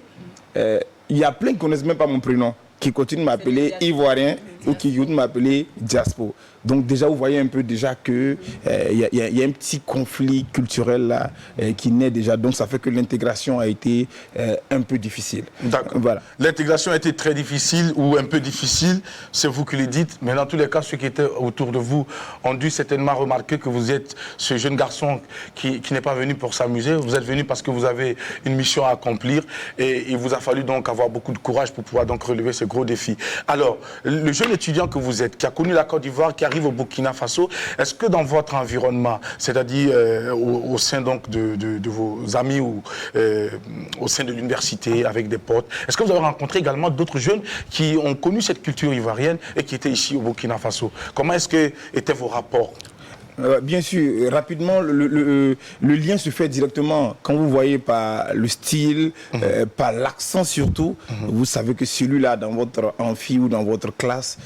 il y a plein qui ne connaissent même pas mon prénom, qui continuent de m'appeler Ivoirien ou qui continuent de m'appeler Diaspo. Donc déjà, vous voyez un peu déjà qu'il y a un petit conflit culturel là qui naît déjà. Donc ça fait que l'intégration a été un peu difficile. D'accord. Voilà. L'intégration a été très difficile ou un peu difficile, c'est vous qui le dites. Mais dans tous les cas, ceux qui étaient autour de vous ont dû certainement remarquer que vous êtes ce jeune garçon qui n'est pas venu pour s'amuser. Vous êtes venu parce que vous avez une mission à accomplir et il vous a fallu donc avoir beaucoup de courage pour pouvoir donc relever ce gros défi. Alors, le jeune étudiant que vous êtes, qui a connu la Côte d'Ivoire, qui arrive au Burkina Faso, est-ce que dans votre environnement, c'est-à-dire au sein donc de vos amis ou au sein de l'université avec des potes, est-ce que vous avez rencontré également d'autres jeunes qui ont connu cette culture ivoirienne et qui étaient ici au Burkina Faso? Comment est-ce que étaient vos rapports? Bien sûr, rapidement, le lien se fait directement quand vous voyez par le style, par l'accent surtout. Vous savez que celui-là, dans votre amphi ou dans votre classe,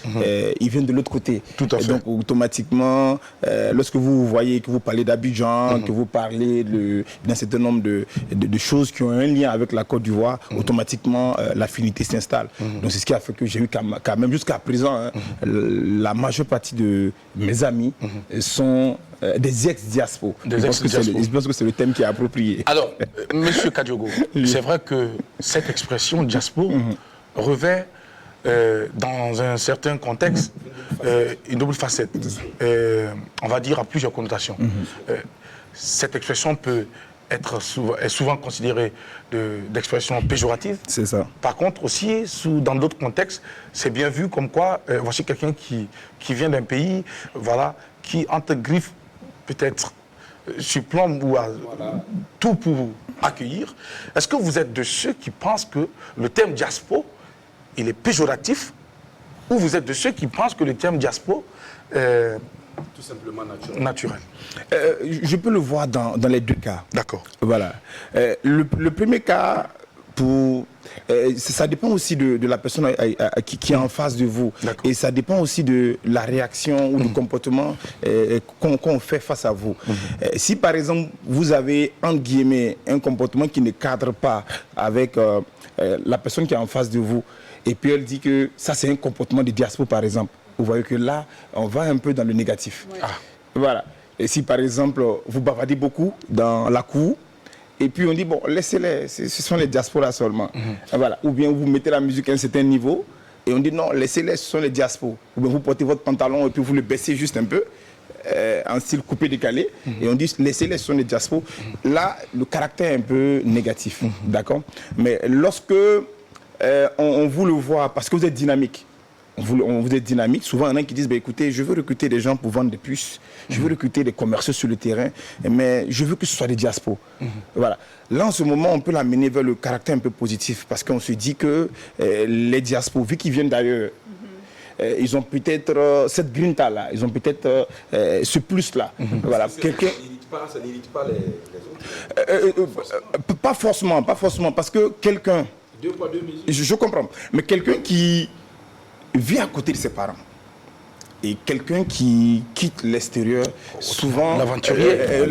il vient de l'autre côté. Tout à fait. Donc, automatiquement, lorsque vous voyez que vous parlez d'Abidjan, que vous parlez d'un certain nombre de choses qui ont un lien avec la Côte d'Ivoire, automatiquement, l'affinité s'installe. Donc, c'est ce qui a fait que j'ai eu quand même, jusqu'à présent, la majeure partie de mes amis sont des ex-diaspos. Je pense que c'est le thème qui est approprié. Alors, Monsieur Kadiogo, c'est vrai que cette expression diaspo revêt dans un certain contexte, une double facette, on va dire à plusieurs connotations. Cette expression est souvent considérée d'expression péjorative. C'est ça. Par contre, aussi, dans d'autres contextes, c'est bien vu comme quoi, voici quelqu'un qui vient d'un pays, voilà, qui, entre griffes, peut-être surplombe ou a tout pour accueillir. Est-ce que vous êtes de ceux qui pensent que le terme diaspora, il est péjoratif, ou vous êtes de ceux qui pensent que le terme diaspora est tout simplement naturel? Je peux le voir dans les deux cas. D'accord. Voilà. Le premier cas, ça dépend aussi de la personne qui est en face de vous. Et ça dépend aussi de la réaction ou du comportement qu'on fait face à vous. Si par exemple, vous avez, entre guillemets, un comportement qui ne cadre pas avec la personne qui est en face de vous, et puis elle dit que ça c'est un comportement de diaspora par exemple, vous voyez que là, on va un peu dans le négatif. Oui. Voilà. Et si par exemple, vous bavardez beaucoup dans la cour, et puis on dit, bon, laissez-les, ce sont les diasporas seulement. Voilà. Ou bien vous mettez la musique à un certain niveau, et on dit, non, laissez-les, ce sont les diasporas. Ou bien vous portez votre pantalon, et puis vous le baissez juste un peu, en style coupé-décalé, et on dit, laissez-les, ce sont les diasporas. Là, le caractère est un peu négatif, d'accord? Mais lorsque on vous le voit, parce que vous êtes dynamique, vous êtes dynamique. Souvent, il y en a qui disent, bah, écoutez, je veux recruter des gens pour vendre des puces, je veux recruter des commerciaux sur le terrain, mais je veux que ce soit des diasporas. Voilà. Là, en ce moment, on peut l'amener vers le caractère un peu positif, parce qu'on se dit que les diasporas, vu qu'ils viennent d'ailleurs, ils ont peut-être cette grinta-là, ils ont peut-être ce plus-là. Voilà. Ça n'irrite pas les autres. Pas forcément, parce que quelqu'un... Deux poids, deux mesures. Je comprends. Mais quelqu'un qui vit à côté de ses parents et quelqu'un qui quitte l'extérieur, souvent... L'aventurier et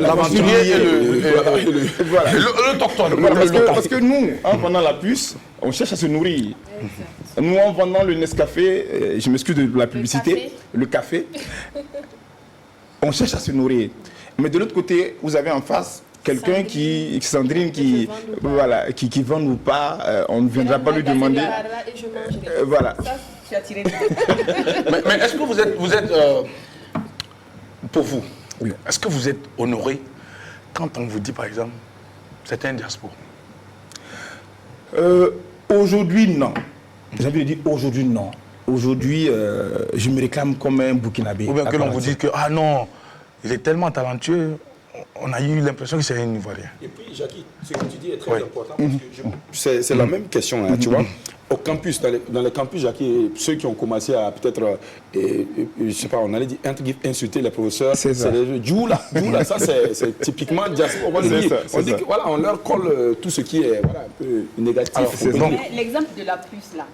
l'autochtone. Parce que nous, en vendant la puce, on cherche à se nourrir. Nous, en vendant le Nescafé, je m'excuse de la publicité, le café, on cherche à se nourrir. Mais de l'autre côté, vous avez en face quelqu'un Sandrine, qui vend ou pas, on ne viendra pas lui demander. Voilà. Mais est-ce que vous êtes pour vous, est-ce que vous êtes honoré quand on vous dit, par exemple, c'est un diaspora? Aujourd'hui, non. J'ai envie de dire aujourd'hui, non. Aujourd'hui, je me réclame comme un Burkinabé. Ou bien que l'on vous dise que, ah non, il est tellement talentueux, on a eu l'impression que c'est un Ivoirien. Et puis, Jackie, ce que tu dis est très important, parce que c'est la même question, hein, tu vois. Au campus, dans les campus, Jackie, ceux qui ont commencé à peut-être, je sais pas, on allait dire, insulter les professeurs, c'est les Djoula, ça c'est typiquement diaspora. On dit que voilà, on leur colle tout ce qui est un peu négatif. L'exemple de la puce là,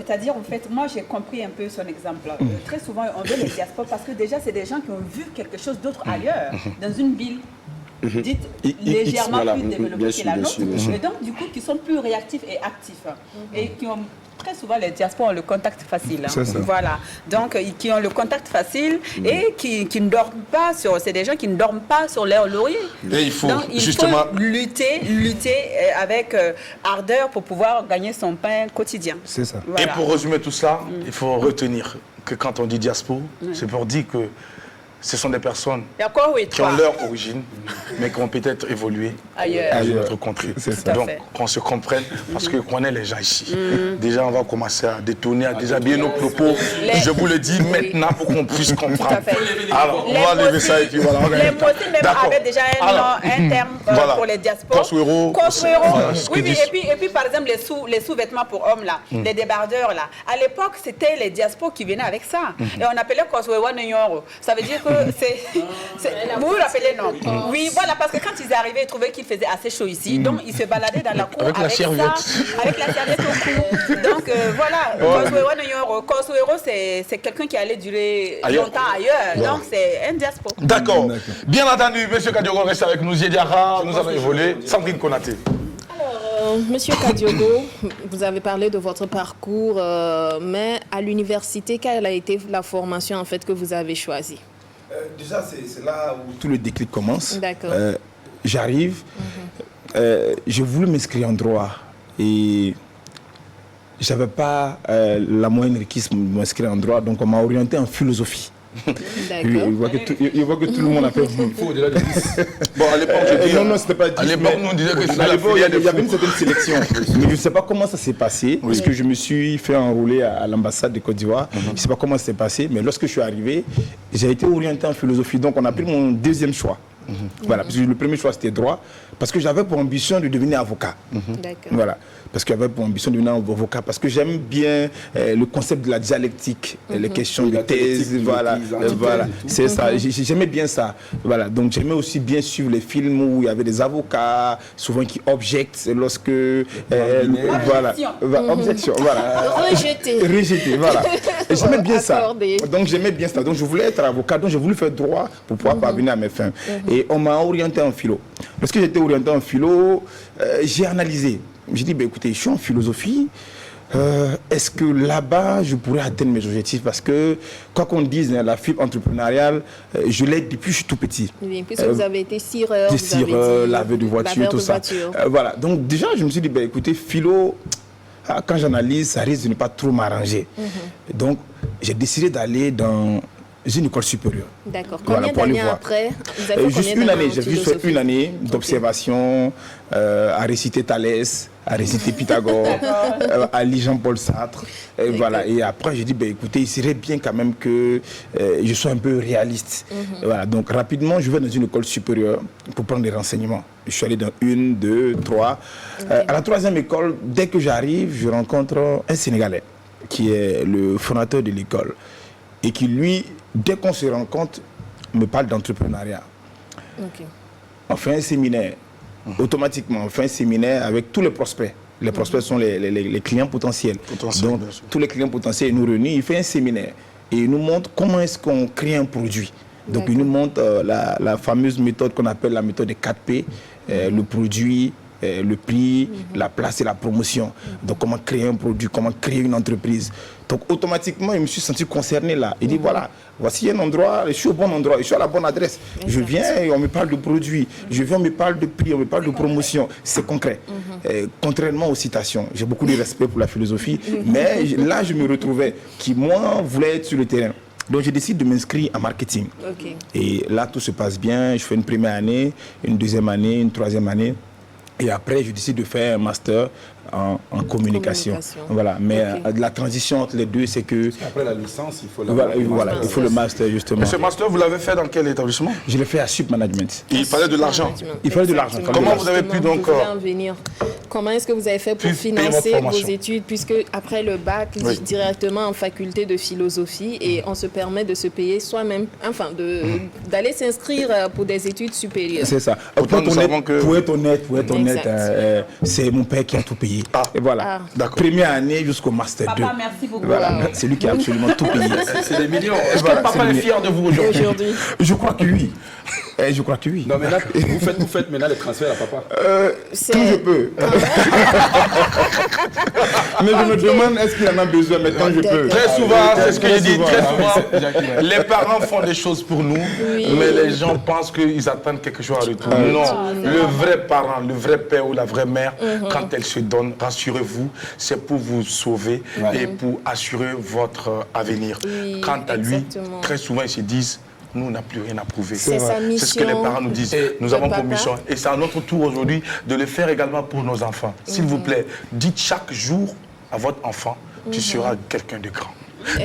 c'est-à-dire en fait, moi j'ai compris un peu son exemple. Très souvent, on veut les diasporas parce que déjà c'est des gens qui ont vu quelque chose d'autre ailleurs, dans une ville dites légèrement plus développées que la nôtre, et donc du coup qui sont plus réactifs et actifs, et qui ont très souvent les diasporas ont le contact facile. Voilà, donc qui ont le contact facile et qui ne dorment pas sur, c'est des gens qui ne dorment pas sur leur laurier. Et il faut donc, justement lutter avec ardeur pour pouvoir gagner son pain quotidien. C'est ça. Voilà. Et pour résumer tout ça, il faut retenir que quand on dit diaspora, c'est pour dire que ce sont des personnes qui ont leur origine, mais qui ont peut-être évolué dans notre contrée. Donc, qu'on se comprenne, parce que connaît les gens ici. Déjà, on va commencer à détourner, à déshabiller nos propos. Je vous le dis maintenant pour qu'on puisse comprendre. Alors, on va lever ça et puis voilà. Les motifs même avaient déjà un terme pour les diasporas. Kosuero. Oui, et puis par exemple, les sous-vêtements pour hommes, là, les débardeurs, là. À l'époque, c'était les diasporas qui venaient avec ça. Et on appelait Kosuero Nyoro. Ça veut dire que vous vous rappelez, non? Oui, voilà, parce que quand ils arrivaient, ils trouvaient qu'il faisait assez chaud ici, donc ils se baladaient dans la cour avec la serviette au cou. Donc voilà, Kosuero, c'est quelqu'un qui allait durer longtemps ailleurs, donc c'est un diaspora. D'accord. Bien entendu, M. Kadiogo reste avec nous, Diarra, nous allons évoluer. Sandrine Konaté. Monsieur Kadiogo, vous avez parlé de votre parcours, mais à l'université, quelle a été la formation en fait que vous avez choisie? Déjà, c'est là où tout le déclic commence. D'accord. J'arrive, j'ai voulu m'inscrire en droit et je n'avais pas la moyenne requise pour m'inscrire en droit, donc on m'a orienté en philosophie. D'accord. Il voit que tout le monde a fait. Il faut au-delà de 10. Bon, à l'époque, je dis, Non, c'était pas 10. à l'époque, nous, on disait que c'était À la l'époque, filière il des y avait fous. une certaine sélection. Mais je ne sais pas comment ça s'est passé, parce que je me suis fait enrôler à l'ambassade de Côte d'Ivoire. Je ne sais pas comment ça s'est passé, mais lorsque je suis arrivé, j'ai été orienté en philosophie. Donc, on a pris mon deuxième choix. Voilà, parce que le premier choix, c'était droit, parce que j'avais pour ambition de devenir avocat. D'accord. Voilà, parce que j'avais pour ambition de devenir avocat, parce que j'aime bien le concept de la dialectique, les questions de la thèse, dialectique, voilà, l'antithèse voilà, et tout. c'est ça. J'aimais bien ça. Voilà, donc j'aimais aussi bien suivre les films où il y avait des avocats, souvent qui objectent lorsque, voilà, objection, voilà, rejeté, voilà. Et j'aimais bien ça. Accordé. Donc j'aimais bien ça. Donc je voulais être avocat, donc j'ai voulu faire droit pour pouvoir parvenir à mes fins. Et on m'a orienté en philo. Lorsque j'étais orienté en philo, j'ai analysé. J'ai dit, écoutez, je suis en philosophie. Est-ce que là-bas, je pourrais atteindre mes objectifs? Parce que, quoi qu'on dise, la fibre entrepreneuriale, je l'ai depuis que je suis tout petit. Oui, puisque vous avez été cireur, Laveur de voiture, tout ça. Voilà. Donc déjà, je me suis dit, écoutez, philo, quand j'analyse, ça risque de ne pas trop m'arranger. Donc, j'ai décidé d'aller dans une école supérieure. D'accord. Voilà, Combien pour aller d'années voir. après vous avez fait Juste combien une d'années année, en j'ai juste fait philosophie? une année d'observation, à réciter Thalès, à réciter Pythagore, à lire Jean-Paul Sartre. Voilà. Et après, j'ai dit, écoutez, il serait bien quand même que je sois un peu réaliste. Voilà. Donc rapidement, je vais dans une école supérieure pour prendre des renseignements. Je suis allé dans 1, 2, 3. À la troisième école, dès que j'arrive, je rencontre un Sénégalais qui est le fondateur de l'école et qui, lui, dès qu'on se rencontre, me parle d'entrepreneuriat. Ok. On fait un séminaire. Automatiquement, on fait un séminaire avec tous les prospects. Les prospects sont les clients potentiels. Donc, bien sûr. tous les clients potentiels nous réunissent. Il fait un séminaire et il nous montre comment est-ce qu'on crée un produit. Donc, il nous montre la fameuse méthode qu'on appelle la méthode des 4P, le produit, le prix, la place et la promotion. Donc, comment créer un produit, comment créer une entreprise. Donc, automatiquement, je me suis senti concerné là. Il dit, voilà, voici un endroit, je suis au bon endroit, je suis à la bonne adresse. Je viens et on me parle de produits. Je viens, on me parle de prix, on me parle de promotion. C'est concret. Contrairement aux citations, j'ai beaucoup de respect pour la philosophie, mais là, je me retrouvais qui, moi, voulais être sur le terrain. Donc, je décide de m'inscrire en marketing. Ok. Et là, tout se passe bien. Je fais une première année, une deuxième année, une troisième année. Et après, je décide de faire un master en communication. Voilà. Mais la transition entre les deux, c'est que... Après la licence, il faut voilà, il faut le master, justement. Et ce master, vous l'avez fait dans quel établissement? Je l'ai fait à Sup Management. Il fallait de l'argent. Il fallait de l'argent. Comment vous avez pu donc... Je voulais en venir. Comment est-ce que vous avez fait pour Puis payer votre financer vos formation. études, puisque après le bac, directement en faculté de philosophie, et on se permet de se payer soi-même, enfin, d'aller s'inscrire pour des études supérieures. C'est ça. Autant nous savons que- Pour être honnête, Exact. c'est mon père qui a tout payé. Et voilà. d'accord. Première année jusqu'au master 2. Papa, merci beaucoup. Voilà. C'est lui qui a absolument tout payé. C'est des millions. Est-ce que papa est fier de vous aujourd'hui? Aujourd'hui. Je crois que oui. Je crois que oui. Non, mais là, vous faites maintenant les transferts à papa. C'est- Quand je peux. Mais je me demande est-ce qu'il en a besoin, mais quand je peux. Très souvent, c'est ce que je dis, souvent. très souvent, les parents font des choses pour nous, mais les gens pensent qu'ils attendent quelque chose en retour. Non, le vrai parent, le vrai père ou la vraie mère, quand elle se donne, rassurez-vous, c'est pour vous sauver et pour assurer votre avenir. Oui, Quant à lui, exactement. très souvent, ils se disent, nous, on n'a plus rien à prouver. C'est sa C'est ce que les mission. parents nous disent. Nous de avons pour papa. mission. Et c'est à notre tour aujourd'hui de le faire également pour nos enfants. S'il vous plaît, dites chaque jour à votre enfant, tu seras quelqu'un de grand.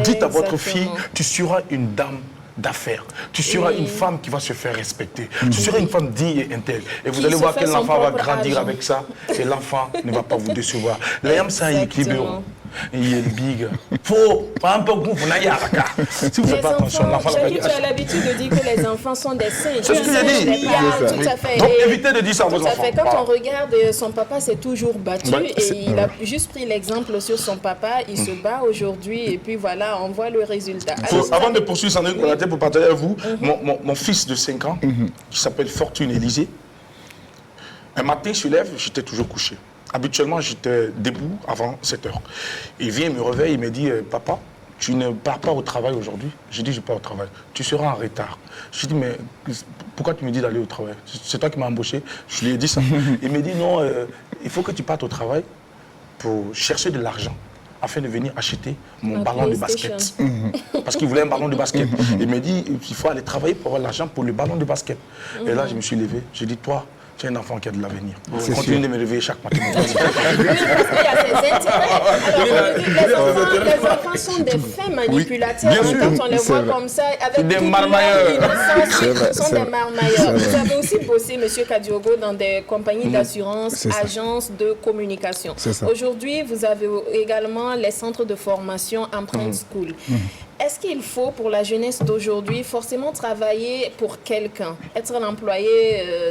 Dites à votre fille, Exactement. tu seras une dame d'affaires. Tu seras une femme qui va se faire respecter. Tu seras une femme digne et intègre. Et vous Qui allez se voir fait que son l'enfant va propre grandir argent. avec ça. Et l'enfant ne va pas vous décevoir. L'ayam ça y équilibre. Il est big. Faut pas un peu goût, vous n'ayez pas. Si vous ne faites pas attention, l'enfant va Jackie, dire. tu as l'habitude de dire que les enfants sont des saints. C'est ce que j'ai dit. Tout à fait. Donc Et- évitez de dire ça à vos Tout à enfants. fait. Quand Voilà. on regarde, son papa s'est toujours battu et il a juste pris l'exemple sur son papa. Il se bat aujourd'hui et puis voilà, on voit le résultat. Alors, Avant de poursuivre, Sandrine Konaté, pour partager avec vous, mon fils de 5 ans, qui s'appelle Fortune Élysée, un matin, il se lève, j'étais toujours couché. Habituellement, j'étais debout avant 7 heures. Il vient, il me réveille, il me dit, papa, tu ne pars pas au travail aujourd'hui? J'ai dit, je pars au travail. Tu seras en retard. Je lui ai dit, mais pourquoi tu me dis d'aller au travail? C'est toi qui m'as embauché. Je lui ai dit ça. Il me dit, non, il faut que tu partes au travail pour chercher de l'argent afin de venir acheter mon ballon de basket. Parce qu'il voulait un ballon de basket. Il me dit, il faut aller travailler pour avoir l'argent pour le ballon de basket. Et là, je me suis levé. J'ai dit, toi, tu es un enfant qui a de l'avenir. Continue de me réveiller chaque matin. Oui, parce qu'il y a ces intérêts. Alors, les enfants sont des fins manipulateurs. bien sûr. Quand on les voit comme ça, avec Des toute marmailleurs. leur innocence, ils sont C'est des marmailleurs. Vous avez aussi bossé, M. Kadiogo, dans des compagnies d'assurance, C'est ça. agences de communication. C'est ça. Aujourd'hui, vous avez également les centres de formation Empreinte School. Est-ce qu'il faut, pour la jeunesse d'aujourd'hui, forcément travailler pour quelqu'un, être l'employé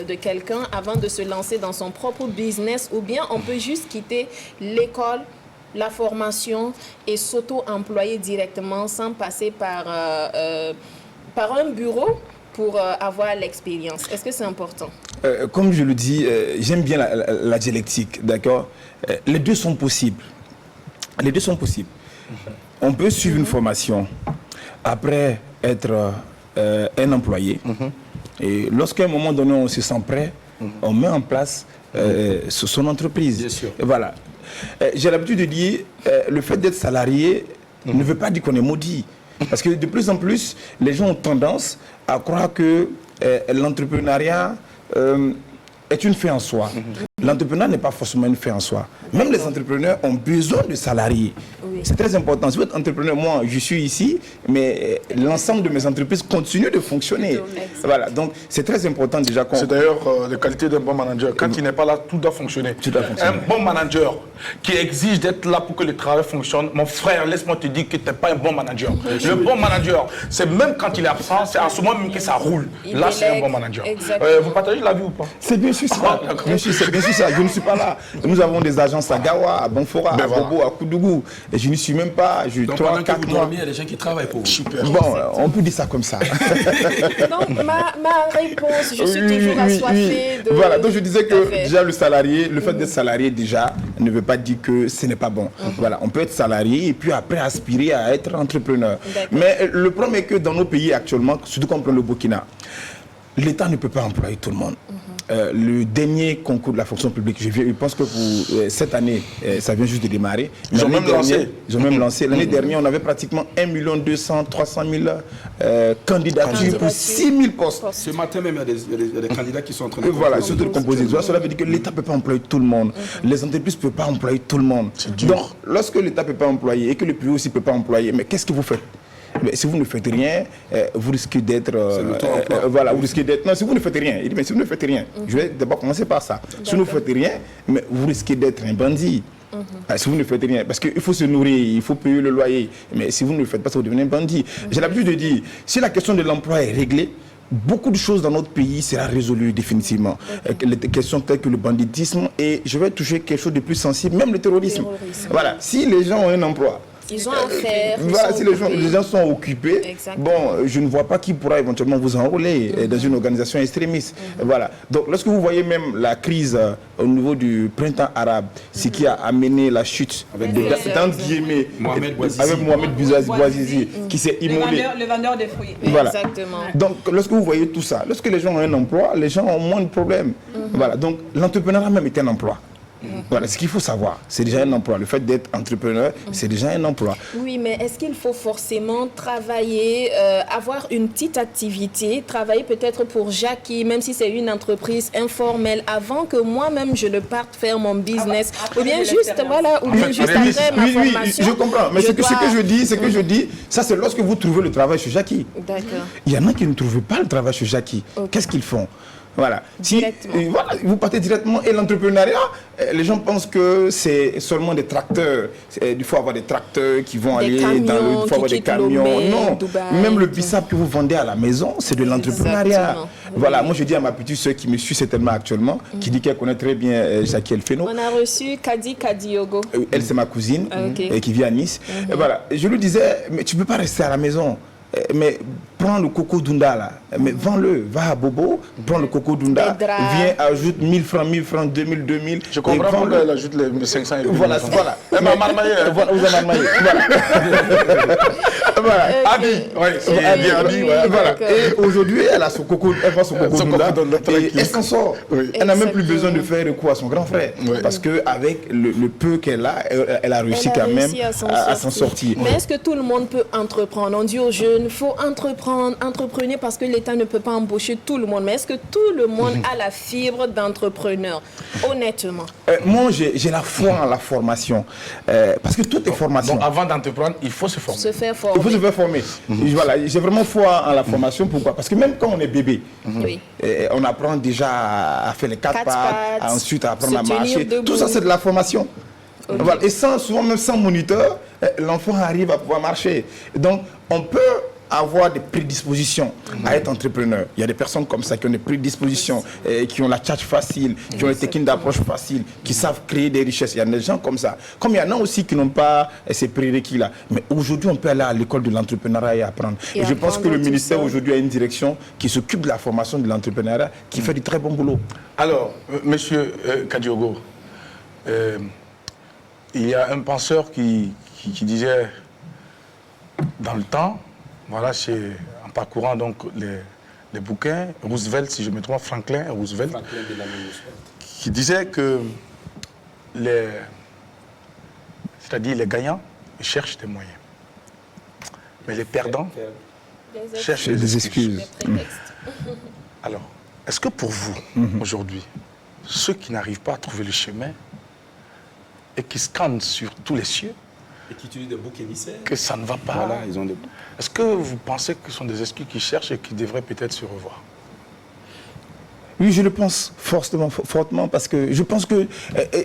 de quelqu'un avant de se lancer dans son propre business, ou bien on peut juste quitter l'école, la formation et s'auto-employer directement sans passer par un bureau pour avoir l'expérience? Est-ce que c'est important? Comme je le dis, j'aime bien la dialectique, d'accord? Les deux sont possibles. Les deux sont possibles. On peut suivre une formation, après être un employé. Et lorsqu'à un moment donné, on se sent prêt, on met en place son entreprise. Bien sûr. Et voilà. J'ai l'habitude de dire, le fait d'être salarié ne veut pas dire qu'on est maudit. Parce que de plus en plus, les gens ont tendance à croire que l'entrepreneuriat est une fin en soi. L'entrepreneur n'est pas forcément une fin en soi. Même les entrepreneurs ont besoin de salariés. Oui. C'est très important. Si vous êtes entrepreneur, moi, je suis ici, mais l'ensemble de mes entreprises continuent de fonctionner. Voilà, donc c'est très important déjà qu'on... C'est d'ailleurs la qualité d'un bon manager. Quand il n'est pas là, tout doit fonctionner. Tout doit fonctionner. Un bon manager qui exige d'être là pour que le travail fonctionne, mon frère, laisse-moi te dire que tu n'es pas un bon manager. Le bon manager, c'est même quand il est absent, c'est à ce moment même que ça roule. Il Là, c'est un délègue. bon manager. Exactement. Vous partagez la vie ou pas? C'est bien sûr ça. Bien sûr, c'est bien sûr ça. Je ne suis pas là. Nous avons des agences à Gawa, à Bonfora, à voilà. Bobo, à Koudougou. Et je n'y suis même pas. Je Donc 3, pendant que 4 vous mois. dormez, il y a des gens qui travaillent pour vous. Super. Bon, on peut dire ça comme ça. Donc, ma réponse, je suis toujours assoiffée de... Voilà, donc je disais Tout à que fait. déjà le salarié, le fait d'être salarié déjà ne veut pas dire que ce n'est pas bon. Voilà, on peut être salarié et puis après aspirer à être entrepreneur. D'accord. Mais le problème est que dans nos pays actuellement, surtout quand on prend le Burkina, l'État ne peut pas employer tout le monde. Le dernier concours de la fonction publique, je pense que pour cette année, ça vient juste de démarrer. Mais Ils ont l'année même lancé. dernière- Ils ont même lancé. L'année dernière, on avait pratiquement 1 200 300 000 candidatures pour 6 000 postes. Ce matin même, il y a des candidats qui sont en train de... Et voilà, surtout le composé. Cela veut dire que l'État ne peut pas employer tout le monde. Les entreprises ne peuvent pas employer tout le monde. Donc, lorsque l'État ne peut pas employer et que le privé aussi ne peut pas employer, mais qu'est-ce que vous faites? Mais si vous ne faites rien, vous risquez d'être... voilà, vous risquez d'être... Non, si vous ne faites rien, il dit, mais si vous ne faites rien, je vais d'abord commencer par ça. Si vous ne faites rien, mais vous risquez d'être un bandit. Si vous ne faites rien, parce qu'il faut se nourrir, il faut payer le loyer. Mais si vous ne le faites pas, ça vous devenez un bandit. J'ai l'habitude de dire, si la question de l'emploi est réglée, beaucoup de choses dans notre pays sera résolues définitivement. Les questions telles que le banditisme et je vais toucher quelque chose de plus sensible, même le terrorisme. Voilà, si les gens ont un emploi, Ils ont à faire. ils voilà, sont si occupés. les gens sont occupés, Exactement. bon, je ne vois pas qui pourra éventuellement vous enrôler dans une organisation extrémiste. Voilà. Donc, lorsque vous voyez même la crise au niveau du printemps arabe, ce qui a amené la chute d'entre guillemets, Mohamed Bouazizi. avec Mohamed Bouazizi, qui s'est immolé. Le vendeur de fruits. Voilà. Exactement. Donc, lorsque vous voyez tout ça, lorsque les gens ont un emploi, les gens ont moins de problèmes. Voilà. Donc, l'entrepreneuriat même est un emploi. Voilà, ce qu'il faut savoir, c'est déjà un emploi. Le fait d'être entrepreneur, c'est déjà un emploi. Oui, mais est-ce qu'il faut forcément travailler, avoir une petite activité, travailler peut-être pour Jackie, même si c'est une entreprise informelle, avant que moi-même je ne parte faire mon business, Après ou bien de juste, l'expérience. voilà, ou bien juste Oui, après ma oui, formation. je comprends. Mais je ce que dois- je dis, ça c'est lorsque vous trouvez le travail chez Jackie. D'accord. Il y en a qui ne trouvent pas le travail chez Jackie. Ok. Qu'est-ce qu'ils font? Voilà. Directement. Voilà, vous partez directement. Et l'entrepreneuriat, les gens pensent que c'est seulement des tracteurs. Il faut avoir des tracteurs qui vont Des aller camions dans le... Il faut avoir qui des quittent camions. Lomé, Non. Dubaï, Même le tout. bissap que vous vendez à la maison, c'est de l'entrepreneuriat. Exactement. Voilà. Moi, je dis à ma petite soeur qui me suit certainement actuellement, qui dit qu'elle connaît très bien Jackie Elfeno. On a reçu Kadi Kadiogo. Elle, c'est ma cousine Ok. qui vit à Nice. Et voilà. Je lui disais, mais tu ne peux pas rester à la maison. Mais prends le coco d'Unda là, mais vends-le, va à Bobo, prends le coco d'Unda, Les draps. viens, ajoute 1000 francs, 2000. Je comprends pourquoi elle ajoute les 500 euros. Voilà, voilà. Elle m'a marmaillé. Voilà, vous avez marmaillé. Voilà. voilà. Abi, Voilà. Et aujourd'hui, elle a son coco, elle voit son coco là, et elle s'en sort. Elle n'a même plus besoin de faire recours à son grand frère. Parce qu'avec le peu qu'elle a, elle a réussi quand même à s'en sortir. Mais est-ce que tout le monde peut entreprendre? On dit aux jeunes, il faut entreprendre, entreprenez parce que l'État ne peut pas embaucher tout le monde. Mais est-ce que tout le monde a la fibre d'entrepreneur? Honnêtement. Moi, j'ai la foi en la formation. Parce que tout est formation. Donc avant d'entreprendre, il faut se former. Se faire Il faut former. se faire former. Voilà, j'ai vraiment foi en la formation. Pourquoi? Parce que même quand on est bébé, Oui. on apprend déjà à faire les quatre pattes, ensuite à apprendre à se tenir marcher. debout. Tout ça, c'est de la formation. Voilà. Et souvent même sans moniteur, l'enfant arrive à pouvoir marcher. Donc, on peut avoir des prédispositions à être entrepreneur. Il y a des personnes comme ça qui ont des prédispositions, qui ont la tchatche facile, qui ont les techniques d'approche facile, qui savent créer des richesses. Il y a des gens comme ça. Comme il y en a aussi qui n'ont pas ces prérequis-là. Mais aujourd'hui, on peut aller à l'école de l'entrepreneuriat et apprendre. Et je pense que le ministère aujourd'hui a une direction qui s'occupe de la formation de l'entrepreneuriat, qui fait du très bon boulot. Alors, monsieur Kadiogo, il y a un penseur qui disait dans le temps, voilà, en parcourant donc les bouquins, Roosevelt, si je me trompe, Franklin Roosevelt, qui disait que c'est-à-dire les gagnants, ils cherchent des moyens. Mais les perdants cherchent des excuses. Alors, est-ce que pour vous, aujourd'hui, ceux qui n'arrivent pas à trouver le chemin et qui scannent sur tous les cieux, Et qui utilisent des boucs émissaires. que ça ne va pas, Voilà, ils ont des... est-ce que vous pensez que ce sont des excuses qui cherchent et qui devraient peut-être se revoir? Oui, je le pense fortement, parce que je pense que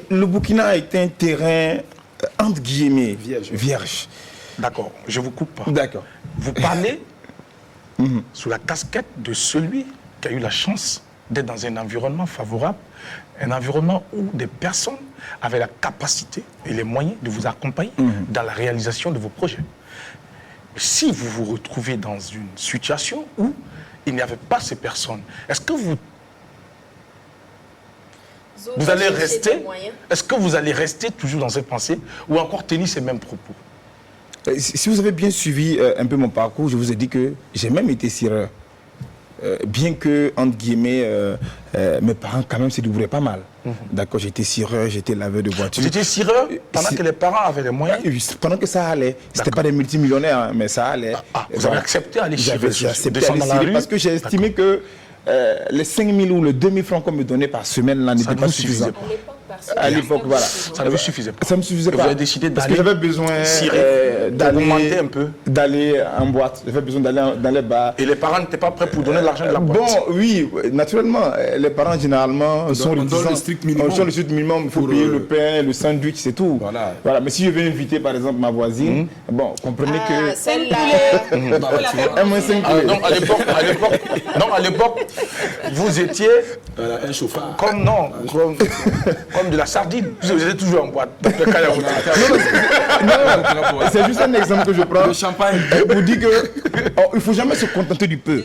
le Burkina a été un terrain, entre guillemets, vierge. D'accord, je ne vous coupe pas. D'accord. Vous parlez sous la casquette de celui qui a eu la chance d'être dans un environnement favorable, un environnement où des personnes avaient la capacité et les moyens de vous accompagner dans la réalisation de vos projets. Si vous vous retrouvez dans une situation où il n'y avait pas ces personnes, est-ce que vous allez rester, est-ce que vous allez rester toujours dans cette pensée ou encore tenir ces mêmes propos? Si vous avez bien suivi un peu mon parcours, je vous ai dit que j'ai même été cireur. Bien que, entre guillemets, mes parents quand même se débrouillaient pas mal. D'accord, j'étais cireur, j'étais laveur de voiture. Vous étiez cireur pendant que les parents avaient les moyens? Pendant que ça allait. C'était pas des multimillionnaires, hein, mais ça allait. Vous avez accepté d'aller cirer? J'ai accepté d'aller cirer parce que j'ai estimé que les 5 000 ou les 2 000 francs qu'on me donnait par semaine là n'étaient pas suffisants. À l'époque, voilà. Ça ne vous suffisait pas. Ça ne me suffisait Et pas. vous avez décidé parce que d'aller j'avais besoin d'augmenter un peu. D'aller en boîte. J'avais besoin d'aller dans les bars. Et les parents n'étaient pas prêts pour donner l'argent de la boîte? Bon, oui, naturellement. Les parents, généralement, sont on donne le strict minimum. On donne le strict minimum. Il faut payer le pain, le sandwich, c'est tout. Voilà. Mais si je vais inviter, par exemple, ma voisine, bon, comprenez que... Celle-là. Un moins 5 Donc, à l'époque, vous étiez Voilà, un chauffard. comme de la sardine. Vous étiez toujours en boîte. C'est juste un exemple que je prends. Le champagne. Pour dire que il ne faut jamais se contenter du peu.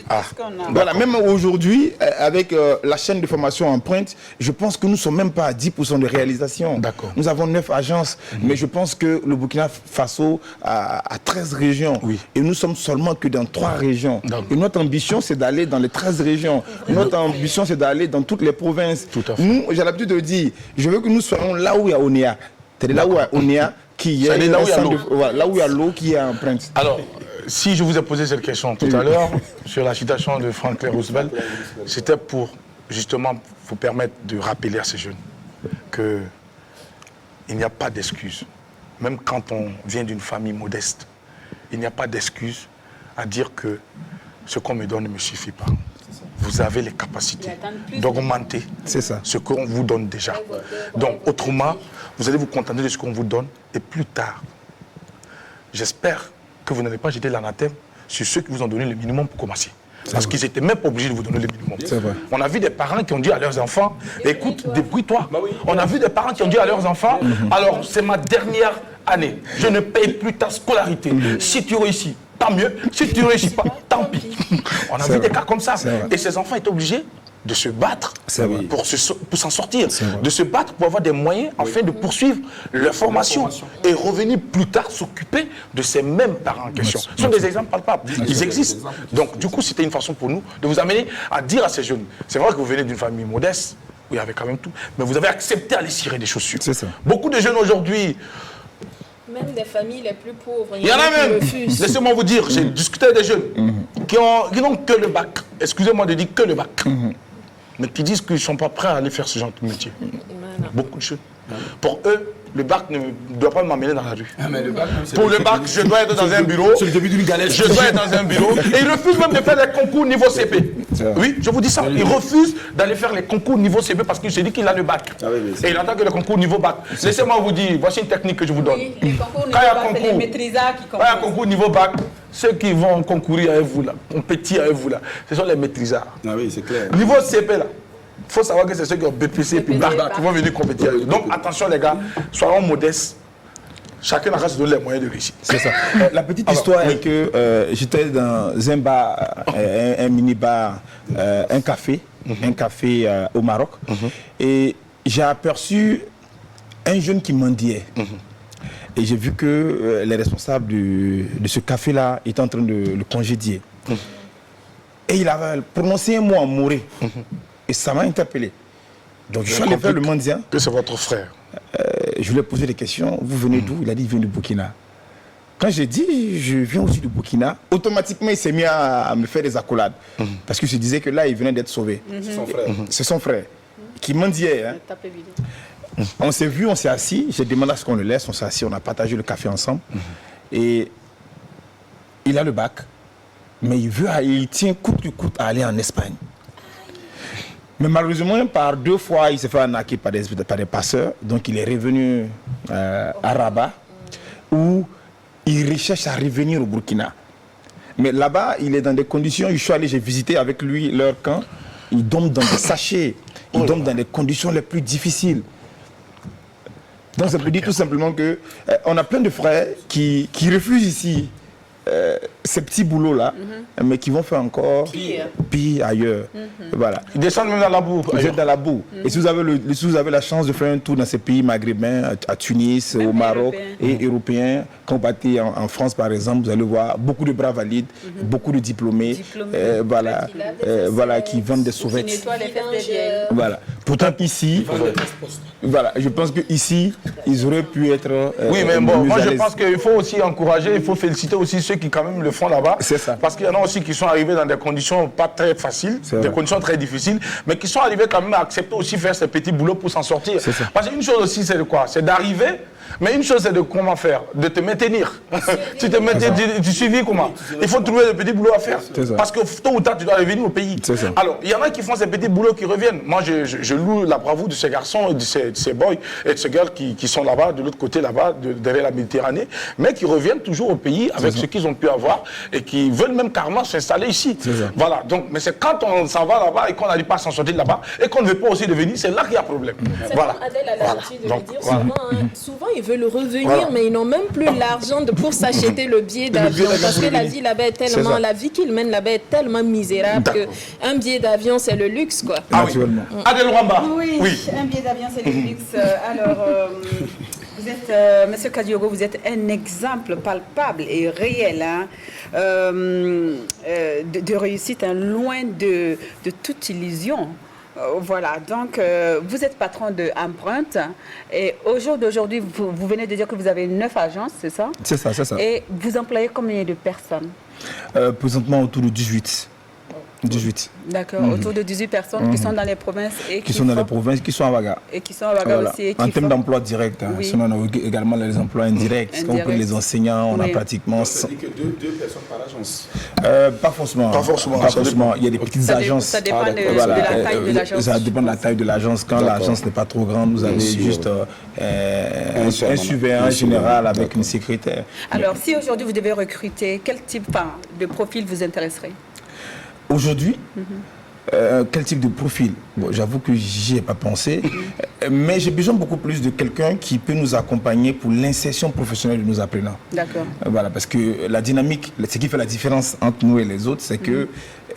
Voilà, même aujourd'hui, avec la chaîne de formation Empreinte, je pense que nous ne sommes même pas à 10% de réalisation. D'accord. Nous avons 9 agences, mais je pense que le Burkina Faso a 13 régions. Oui. Et nous sommes seulement que dans 3 régions. Et notre ambition, c'est d'aller dans les 13 régions. Notre ambition, c'est d'aller dans toutes les provinces. Tout à fait. Nous, j'ai l'habitude de dire, je veux que nous soyons là où il y a ONEA. C'est là où il y a ONEA, qui est là où il y a l'eau. là où il y a l'eau qui est Empreinte. Alors, si je vous ai posé cette question tout à l'heure sur la citation de Franklin Roosevelt, c'était pour justement vous permettre de rappeler à ces jeunes qu'il n'y a pas d'excuse. Même quand on vient d'une famille modeste, il n'y a pas d'excuse à dire que ce qu'on me donne ne me suffit pas. Vous avez les capacités d'augmenter ce qu'on vous donne déjà. Donc, autrement, vous allez vous contenter de ce qu'on vous donne et plus tard, j'espère que vous n'allez pas jeter l'anathème sur ceux qui vous ont donné le minimum pour commencer. Parce qu'ils n'étaient même pas obligés de vous donner le minimum. On a vu des parents qui ont dit à leurs enfants, écoute, débrouille-toi. On a vu des parents qui ont dit à leurs enfants, alors c'est ma dernière année, je ne paye plus ta scolarité. Si tu réussis, tant mieux. Si tu ne réussis pas, tant pis. On a vu des cas comme ça. Et ces enfants étaient obligés de se battre C'est vrai. pour s'en sortir, vrai. de se battre pour avoir des moyens afin de poursuivre leur formation et revenir plus tard s'occuper de ces mêmes parents en question. Ce sont des exemples palpables, ils existent. Donc du coup, c'était une façon pour nous de vous amener à dire à ces jeunes, c'est vrai que vous venez d'une famille modeste, où il y avait quand même tout, mais vous avez accepté d'aller cirer des chaussures. C'est ça. Beaucoup de jeunes aujourd'hui, Même des familles les plus pauvres. il y en a qui même, refusent. laissez-moi vous dire, j'ai discuté avec des jeunes qui n'ont que le bac, excusez-moi de dire que le bac, mais qui disent qu'ils ne sont pas prêts à aller faire ce genre de métier. Voilà. Beaucoup de jeunes. Pour eux, le bac ne doit pas m'amener dans la rue. Ah, mais le bac, même, c'est Pour le bac, je dois être dans un bureau. C'est le début d'une galère. Je dois être dans un bureau. Et ils refusent même de faire les concours niveau CP. Oui, je vous dis ça. Ils refusent d'aller faire les concours niveau CP parce qu'il se dit qu'il a le bac. Et il attend que le concours niveau bac. Laissez-moi vous dire, voici une technique que je vous donne. Oui, les concours Quand il y a niveau bac, c'est les concours, maîtrisards qui quand il y a un composent. concours niveau bac, ceux qui vont concourir avec vous là, compétir avec vous là, ce sont les maîtrisards. Ah oui, c'est clair. Niveau CP là, il faut savoir que c'est ceux qui ont BPC et puis bac qui vont venir compétir avec vous. Donc attention les gars, soyons modestes. Chacun a se donner les moyens de réussir. C'est ça. La petite histoire est que j'étais dans un bar, un mini-bar, un café au Maroc. Et j'ai aperçu un jeune qui mendiait. Et j'ai vu que les responsables de ce café-là étaient en train de le congédier. Et il avait prononcé un mot en moré. Et ça m'a interpellé. Donc je suis allé vers le mendiant. Que c'est votre frère. Je lui ai posé des questions. Vous venez d'où? Il a dit il vient du Burkina. Quand j'ai dit je viens aussi du Burkina, automatiquement il s'est mis à me faire des accolades. Parce qu'il se disait que là il venait d'être sauvé. C'est son frère. C'est son frère qui mendiait. Hein. Tapez vidéo. On s'est vu, on s'est assis. J'ai demandé à ce qu'on le laisse. On s'est assis, on a partagé le café ensemble. Et il a le bac, mais il tient coûte que coûte à aller en Espagne. Mais malheureusement, par 2 fois, il s'est fait arnaquer par des passeurs. Donc il est revenu à Rabat, où il recherche à revenir au Burkina. Mais là-bas, il est dans des conditions, je suis allé, j'ai visité avec lui leur camp. Il dorment dans des sachets, il dorment dans des conditions les plus difficiles. Donc ça veut dire tout simplement que on a plein de frères qui refusent ici ces petits boulots-là, mais qui vont faire encore pire ailleurs. Voilà. Ils descendent même dans la boue. Vous êtes dans la boue. Et si vous avez la chance de faire un tour dans ces pays maghrébins, à Tunis, au Maroc et européens, quand vous partez en France par exemple, vous allez voir beaucoup de bras valides, beaucoup de diplômés, qui vendent des Qui sauvettes. nettoient les fesses des vieilles. Voilà. Pourtant ici, voilà, je pense qu'ici, ils auraient pu être. Oui, mais bon, mieux moi à je l'aise. pense qu'il faut aussi encourager, il faut féliciter aussi ceux qui quand même le font là-bas. C'est ça. Parce qu'il y en a aussi qui sont arrivés dans des conditions pas très faciles, C'est des vrai. conditions très difficiles, mais qui sont arrivés quand même à accepter aussi faire ces petits boulots pour s'en sortir. C'est ça. Parce qu'une chose aussi, c'est de quoi? C'est d'arriver, mais une chose c'est de comment faire, de te maintenir. Tu te maintiens, tu suivis comment? Il faut trouver des petits boulots à faire. C'est ça. Parce que tôt ou tard, tu dois revenir au pays. C'est ça. Alors, il y en a qui font ces petits boulots qui reviennent. Moi, je loue la bravoure de ces garçons, de ces boys et de ces girls qui sont là-bas, de l'autre côté là-bas, derrière la Méditerranée, mais qui reviennent toujours au pays avec ce qu'ils ont pu avoir et qui veulent même carrément s'installer ici. C'est ça. Voilà. Donc, mais c'est quand on s'en va là-bas et qu'on n'arrive pas à s'en sortir de là-bas et qu'on ne veut pas aussi devenir, c'est là qu'il y a problème. Voilà. Voilà. Adèle a l'habitude de Donc, le dire voilà. souvent, hein. Souvent ils veulent revenir, Voilà. mais ils n'ont même plus l'argent pour s'acheter le billet d'avion. Parce que la vie là-bas est tellement, ça. la vie qu'ils mènent là-bas est tellement misérable D'accord. qu'un billet d'avion c'est le luxe quoi. Ah oui. Naturellement. Adèle Rwamba. Oui, Oui. un billet d'avion, c'est du luxe. Alors, vous êtes, Monsieur Kadiogo, vous êtes un exemple palpable et réel hein, de réussite, hein, loin de toute illusion. Voilà, donc vous êtes patron de Empreinte et au jour d'aujourd'hui, vous venez de dire que vous avez 9 agences, c'est ça? C'est ça, c'est ça. Et vous employez combien de personnes? Présentement autour de 18. 18. D'accord, autour de 18 personnes qui sont dans les provinces et Qui sont dans font- les provinces, qui sont à Ouaga. et qui sont à Ouaga Voilà. aussi. Et En qui termes font- d'emploi direct, hein. Oui. Sinon, on a également les emplois indirects. Quand on prend les enseignants, on a Oui. pratiquement. Ça dit que deux personnes par agence. Pas forcément. Pas forcément, Pas ça forcément. Il y a des petites Ça agences. ça dépend de, Voilà, de la taille de l'agence. Ça dépend de la taille de l'agence. Quand l'agence n'est pas trop grande, vous avez juste un surveillant général avec une secrétaire. Alors, si aujourd'hui vous devez recruter, quel type de profil vous intéresserait? Aujourd'hui, quel type de profil? Bon, j'avoue que j'y ai pas pensé, mais j'ai besoin beaucoup plus de quelqu'un qui peut nous accompagner pour l'insertion professionnelle de nos apprenants. D'accord. Voilà, parce que la dynamique, ce qui fait la différence entre nous et les autres, c'est que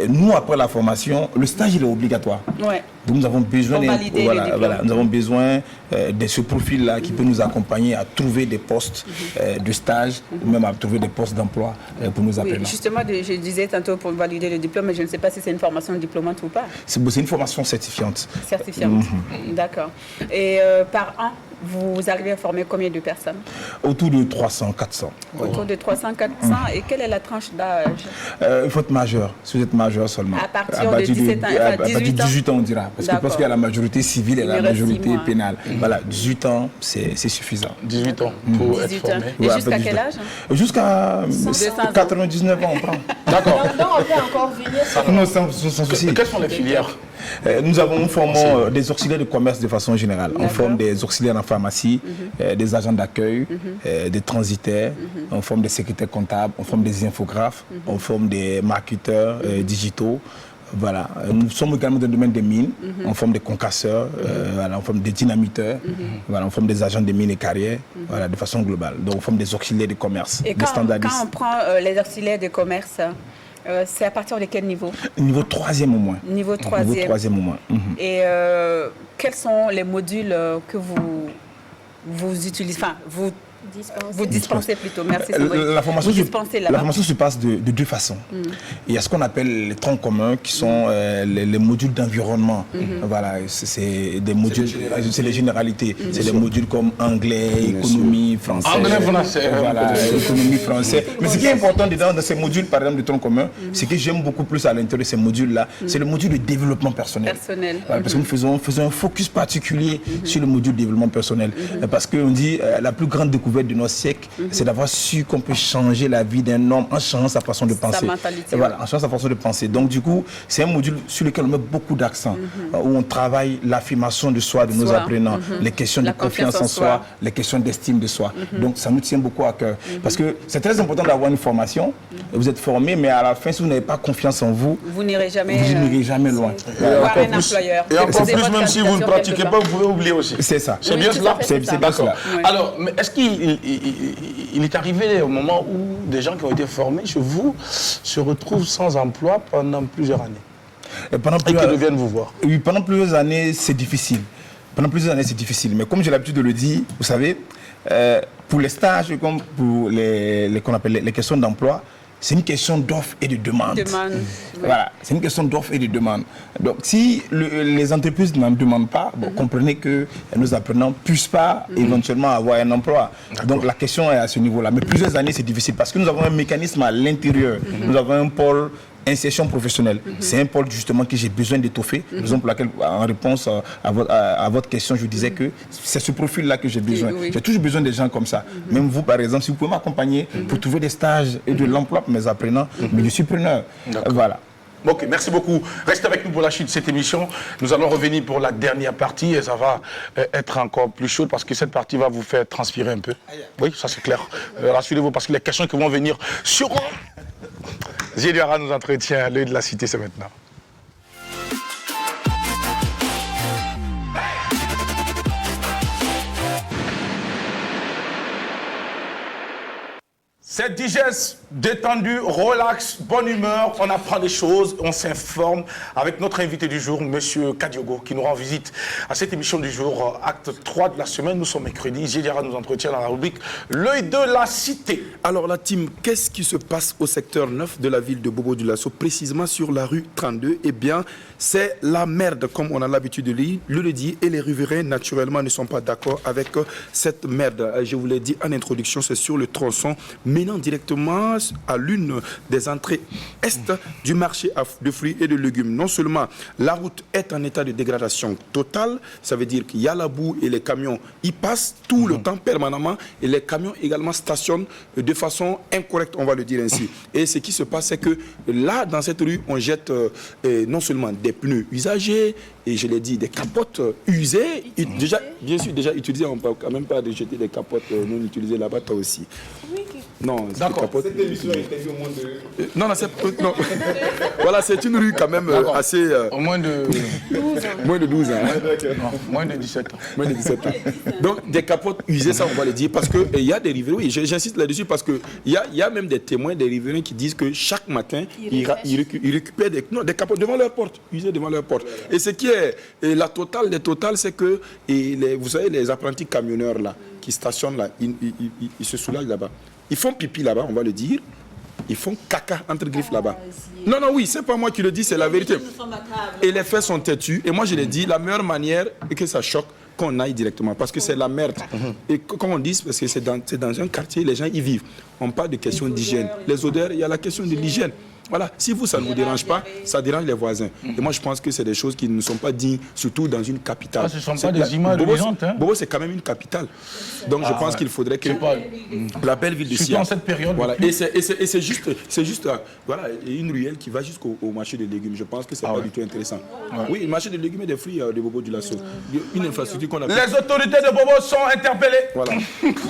Nous, après la formation, le stage il est obligatoire. Ouais. Donc nous avons besoin, Pour valider le diplôme. nous avons besoin de ce profil-là qui peut nous accompagner à trouver des postes de stage ou même à trouver des postes d'emploi pour nous apprenants. Oui, justement, je disais tantôt pour valider le diplôme, mais je ne sais pas si c'est une formation diplômante ou pas. C'est une formation certifiante. Certifiante. D'accord. Et par an, vous arrivez à former combien de personnes? Autour de 300, 400. Autour de 300, 400. Et quelle est la tranche d'âge? Il faut être majeur, si vous êtes majeur seulement. À partir de 17 ans, à partir de 18 ans, on dira. Parce qu'il y a la majorité civile et la majorité pénale. Voilà, 18 ans, c'est suffisant. 18 ans pour être formé. Et jusqu'à quel âge? Jusqu'à 99 ans, on prend. D'accord. Donc on peut encore venir. Non, sans souci. Quelles sont les filières? Nous formons des auxiliaires de commerce de façon générale. On forme des auxiliaires en pharmacie, des agents d'accueil, des transitaires, on forme des secrétaires comptables, on forme des infographes, on forme des marketeurs digitaux. Voilà. Nous sommes également dans le domaine des mines, on forme des concasseurs, voilà, on forme des dynamiteurs, voilà, on forme des agents des mines et carrières, voilà, de façon globale. Donc on forme des auxiliaires de commerce, et des standardistes. Quand on prend les auxiliaires de commerce, c'est à partir de quel niveau? Niveau 3e au moins. Niveau 3e. Niveau 3e au moins. Et quels sont les modules que vous utilisez, enfin, vous dispensez plutôt, merci. La formation se passe de deux façons. Il y a ce qu'on appelle les troncs communs qui sont les modules d'environnement. Voilà, c'est des modules, c'est les généralités. C'est des modules comme anglais, économie, français. Anglais, français. Voilà, économie, français. Mais ce qui est important dans ces modules, par exemple, de troncs communs, c'est que j'aime beaucoup plus à l'intérieur de ces modules-là, c'est le module de développement personnel. Voilà, parce que nous faisons un focus particulier sur le module de développement personnel. Parce qu'on dit la plus grande découverte de notre siècle, c'est d'avoir su qu'on peut changer la vie d'un homme en changeant sa façon de penser. Sa mentalité. Voilà, en changeant sa façon de penser. Donc du coup, c'est un module sur lequel on met beaucoup d'accent, où on travaille l'affirmation de soi de nos apprenants, les questions de confiance en soi, les questions d'estime de soi. Donc ça nous tient beaucoup à cœur. Parce que c'est très important d'avoir une formation. Vous êtes formé, mais à la fin, si vous n'avez pas confiance en vous, vous n'irez jamais loin. Voir un employeur. Et encore plus, même si vous ne pratiquez pas, vous pouvez oublier aussi. C'est ça. C'est bien cela. C'est bien cela. Alors, est-ce qu'il est arrivé au moment où des gens qui ont été formés chez vous se retrouvent sans emploi pendant plusieurs années et qui reviennent vous voir? Oui, pendant plusieurs années, c'est difficile. Mais comme j'ai l'habitude de le dire, vous savez, pour les stages, comme pour qu'on appelle les questions d'emploi, c'est une question d'offre et de demande. Voilà, c'est une question d'offre et de demande. Donc, si les entreprises n'en demandent pas, comprenez que nos apprenants ne puissent pas éventuellement avoir un emploi. Donc, la question est à ce niveau-là. Mais plusieurs années, c'est difficile parce que nous avons un mécanisme à l'intérieur. Nous avons un pôle insertion professionnelle. C'est un pôle justement que j'ai besoin d'étoffer. Raison pour laquelle, en réponse à votre question, je disais que c'est ce profil-là que j'ai besoin. J'ai toujours besoin des gens comme ça. Même vous, par exemple, si vous pouvez m'accompagner pour trouver des stages et de l'emploi pour mes apprenants, mais je suis preneur. Voilà. Ok, merci beaucoup. Restez avec nous pour la suite de cette émission. Nous allons revenir pour la dernière partie et ça va être encore plus chaud parce que cette partie va vous faire transpirer un peu. Oui, ça c'est clair. Rassurez-vous parce que les questions qui vont venir seront... Zéliara nous entretient, l'œil de la cité, c'est maintenant. C'est digeste, détendu, relax, bonne humeur, on apprend des choses, on s'informe avec notre invité du jour, Monsieur Kadiogo, qui nous rend visite à cette émission du jour, acte 3 de la semaine. Nous sommes mercredi, Zéliara nous entretient dans la rubrique L'œil de la cité. Alors la team, qu'est-ce qui se passe au secteur 9 de la ville de Bobo-Dioulasso, précisément sur la rue 32? Eh bien, c'est la merde, comme on a l'habitude de le dire, et les riverains, naturellement, ne sont pas d'accord avec cette merde. Je vous l'ai dit en introduction, c'est sur le tronçon menant directement à l'une des entrées est du marché de fruits et de légumes. Non seulement la route est en état de dégradation totale, ça veut dire qu'il y a la boue et les camions y passent tout le temps permanemment et les camions également stationnent de façon incorrecte, on va le dire ainsi. Et ce qui se passe, c'est que là, dans cette rue, on jette non seulement des pneus usagés, et je l'ai dit, des capotes usées, déjà, bien sûr, déjà utilisées, on ne peut quand même pas jeter des capotes non utilisées là-bas, toi aussi. Oui, Non, D'accord. Capote. Cette émission a été au moins de... Non, non. Voilà, c'est une rue quand même assez... Au moins de... moins de 12 ans. Non, moins de 17 ans. Moins de 17 ans. Donc, des capotes usées, ça, on va le dire. Parce qu'il y a des riverains, oui, j'insiste là-dessus, parce qu'il y a même des témoins, des riverains qui disent que chaque matin, ils récupèrent des capotes devant leur porte, usées devant leur porte. Et ce qui est la totale des totales, c'est que, vous savez, les apprentis camionneurs, là, qui stationnent là, ils se soulagent là-bas. Ils font pipi là-bas, on va le dire. Ils font caca entre griffes là-bas. Non, oui, c'est pas moi qui le dis, c'est la vérité. Et les faits sont têtus. Et moi, je l'ai dit, la meilleure manière est que ça choque, qu'on aille directement. Parce que c'est la merde. Et comme on dit, parce que c'est dans un quartier, les gens y vivent. On parle de questions d'hygiène. Les odeurs, il y a la question de l'hygiène. Voilà, si vous, ça ne vous dérange pas, ça dérange les voisins. Et moi, je pense que c'est des choses qui ne sont pas dignes, surtout dans une capitale. Ce ne sont pas des images luisantes. Bobo, c'est quand même une capitale. Donc, je pense qu'il faudrait que la belle ville de Sia... Surtout en cette période. Voilà, et c'est juste voilà, une ruelle qui va jusqu'au marché de légumes. Je pense que c'est pas du tout intéressant. Oui, le marché de légumes et des fruits de Bobo du Lasso. Une infrastructure qu'on a... Les autorités de Bobo sont interpellées. Voilà.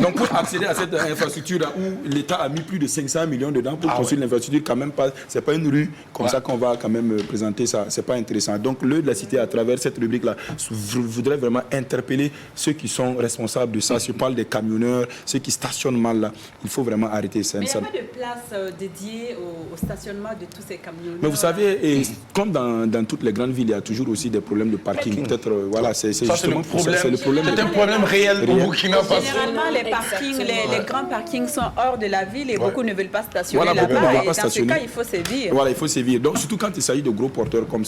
Donc, pour accéder à cette infrastructure-là, où l'État a mis plus de 500 millions dedans pour construire l'infrastructure, quand même pas... C'est pas une rue comme ça qu'on va quand même présenter ça. C'est pas intéressant. Donc, le de la cité, à travers cette rubrique-là, voudrais vraiment interpeller ceux qui sont responsables de ça. Je parle des camionneurs, ceux qui stationnent mal là. Il faut vraiment arrêter ça. Mais il n'y a pas de place dédiée au stationnement de tous ces camionneurs. Mais vous savez, comme dans toutes les grandes villes, il y a toujours aussi des problèmes de parking. Peut-être, voilà, c'est justement pour ça. C'est le problème. C'est un problème réel au Burkina Faso. Généralement, les parkings, les grands parkings sont hors de la ville et beaucoup ne veulent pas stationner voilà, là-bas. Et dans ce cas, il faut sévir. Voilà, il faut sévir. Donc, surtout quand il s'agit de gros porteurs comme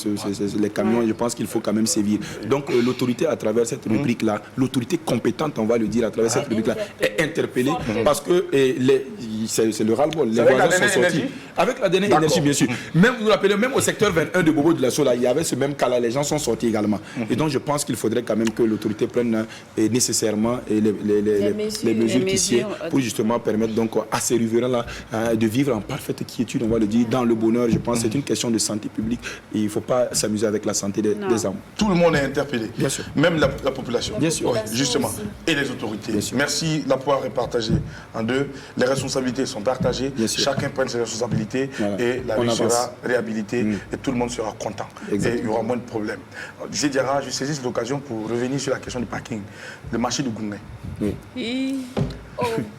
les camions, je pense qu'il faut quand même sévir. Donc, l'autorité à travers cette rubrique-là, l'autorité compétente, on va le dire, à travers cette rubrique-là, est interpellée parce que c'est le ras-le-bol. Les voisins sont sortis. Avec la dernière énergie, bien sûr. Même, vous vous rappelez, même au secteur 21 de Bobo de Lasso, il y avait ce même cas-là, les gens sont sortis également. Et donc, je pense qu'il faudrait quand même que l'autorité prenne nécessairement les mesures qui sied pour justement permettre donc à ces riverains-là de vivre en parfaite quiétude, on va le dire, dans le bonheur. Je pense que c'est une question de santé publique et il ne faut pas s'amuser avec la santé des hommes. Tout le monde est interpellé. Bien sûr. Même la population. Bien sûr. Oui, justement. Et les autorités. Merci. La poire est partagée en deux. Les responsabilités sont partagées. Chacun prenne ses responsabilités et la vie sera réhabilitée et tout le monde sera content. Exactement. Et il y aura moins de problèmes. Diara, je saisis l'occasion pour revenir sur la question du parking. Le marché de Goumé.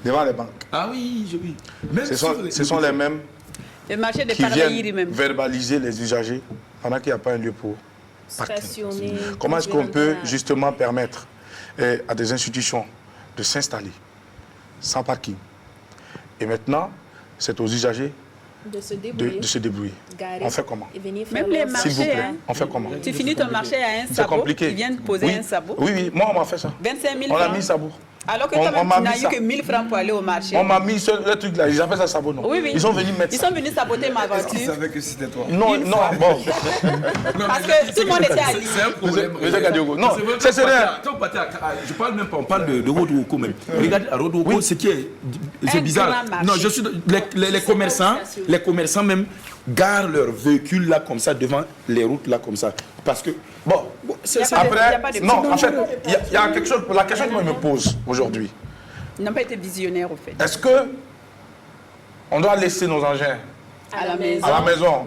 Devant les banques. Ah oui, je oui. Ce sont les mêmes le marché des qui Pardaïri viennent même. verbaliser les usagers pendant qu'il n'y a pas un lieu pour Stationner. Comment est-ce qu'on peut justement permettre à des institutions de s'installer sans parking? Et maintenant, c'est aux usagers de se débrouiller. On fait comment? Même les marchés, s'il vous plaît, on fait comment? Tu finis ton marché à un C'est sabot, compliqué. ils viennent poser un sabot. Oui, moi on m'a fait ça. 25 000 On francs. a mis sabot. Alors que toi-même, tu n'as eu que 1000 francs pour aller au marché. On m'a mis le truc là, ils appellent ça sabot, non? Oui. Ils sont venus mettre ça. Ils sont venus saboter ma voiture. Ils savaient que c'était toi. Non, bon. Parce que tout le monde était à l'île. C'est un problème. Non, c'est rien. Je parle même pas, on parle de Rodouoko même. Regardez à Rodouoko, ce qui est bizarre. Non, je suis les commerçants même garent leurs véhicules là comme ça devant les routes là comme ça. Parce que bon, c'est ça. Après, non, en fait, il y a quelque chose. La question que moi je me pose aujourd'hui. Ils n'ont pas été visionnaires au fait. Est-ce que on doit laisser nos engins À la maison. à la maison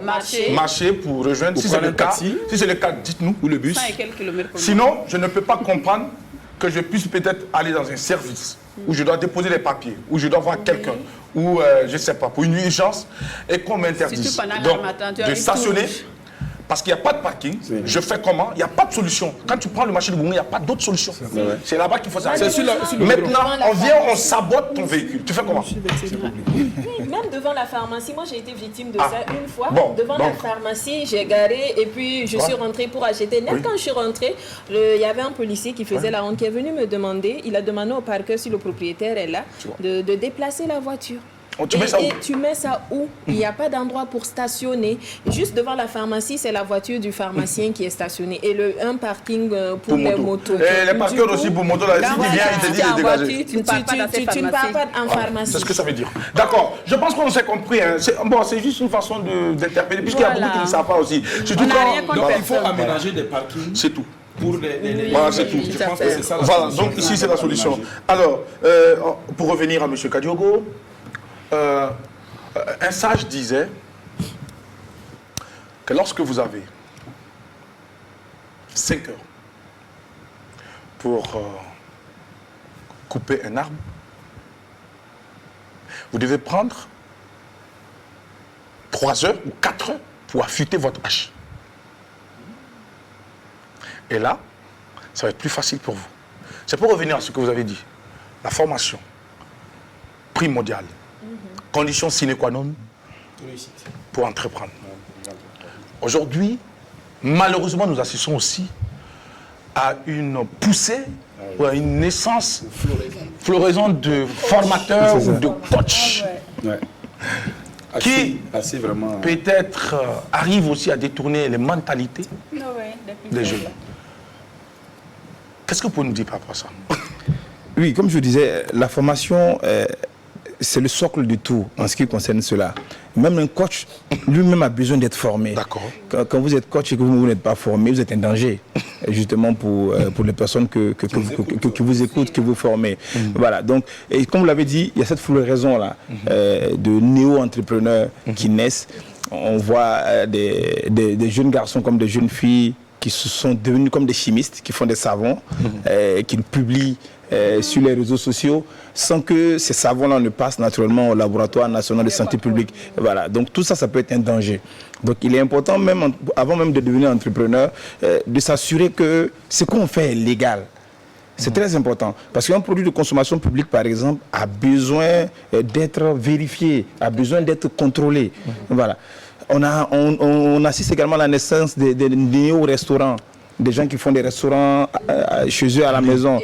Marcher. pour rejoindre? Si c'est le cas, dites-nous. Ou le bus. 100 et quelques kilomètres. Sinon, je ne peux pas comprendre que je puisse peut-être aller dans un service où je dois déposer les papiers, où je dois voir quelqu'un, ou je ne sais pas, pour une urgence, et qu'on m'interdise Surtout pendant donc le matin, tu de arrives stationner. tout rouge. Parce qu'il n'y a pas de parking, je fais comment? Il n'y a pas de solution. Quand tu prends le marché de Goumé, il n'y a pas d'autre solution. C'est là-bas qu'il faut s'arrêter. Maintenant, on vient, on sabote ton véhicule. Tu fais comment? Même devant la pharmacie, moi j'ai été victime de ça une fois. Bon, devant la pharmacie, j'ai garé et puis je suis rentrée pour acheter. Même quand je suis rentrée, il y avait un policier qui faisait la honte, qui est venu me demander, il a demandé au parqueur si le propriétaire est là, de déplacer la voiture. Tu mets ça où? Et tu mets ça où? Il n'y a pas d'endroit pour stationner. Juste devant la pharmacie, c'est la voiture du pharmacien qui est stationnée. Et un parking pour les motos. Et les parkeurs aussi pour motos, là, si tu viens, ils te disent de dégager. Tu ne pars pas dans cette Tu ne pars pas en pharmacie. C'est ce que ça veut dire. D'accord. Je pense qu'on s'est compris. Hein. C'est juste une façon d'interpeller, puisqu'il y a beaucoup qui ne savent pas aussi. Surtout Donc il faut aménager des parkings. C'est tout. Pour les voilà, c'est tout. Je pense que c'est ça la voilà, solution. donc ici c'est la solution. Alors, pour revenir à M. Kadiogo, Un sage disait que lorsque vous avez 5 heures pour couper un arbre, vous devez prendre 3 heures ou 4 heures pour affûter votre hache. Et là, ça va être plus facile pour vous. C'est pour revenir à ce que vous avez dit. La formation primordiale, condition sine qua non pour entreprendre. Aujourd'hui, malheureusement, nous assistons aussi à une poussée ou à une naissance, floraison de formateurs ou de coachs qui vraiment... peut-être arrivent aussi à détourner les mentalités des jeunes. Qu'est-ce que vous pouvez nous dire par rapport à ça? Oui, comme je disais, la formation, c'est le socle de tout en ce qui concerne cela. Même un coach, lui-même a besoin d'être formé. D'accord. Quand vous êtes coach et que vous n'êtes pas formé, vous êtes un danger, justement pour les personnes que vous écoutent, que vous formez. Voilà, donc, et comme vous l'avez dit, il y a cette floraison-là de néo-entrepreneurs qui naissent. On voit des jeunes garçons comme des jeunes filles qui se sont devenus comme des chimistes, qui font des savons, qui publient sur les réseaux sociaux, sans que ces savons-là ne passent naturellement au laboratoire national de santé publique. Voilà. Donc tout ça, ça peut être un danger. Donc il est important, même avant même de devenir entrepreneur, de s'assurer que ce qu'on fait est légal. C'est très important. Parce qu'un produit de consommation publique, par exemple, a besoin d'être vérifié, a besoin d'être contrôlé. Voilà. On assiste également à la naissance des néo-restaurants. Des gens qui font des restaurants chez eux à la maison,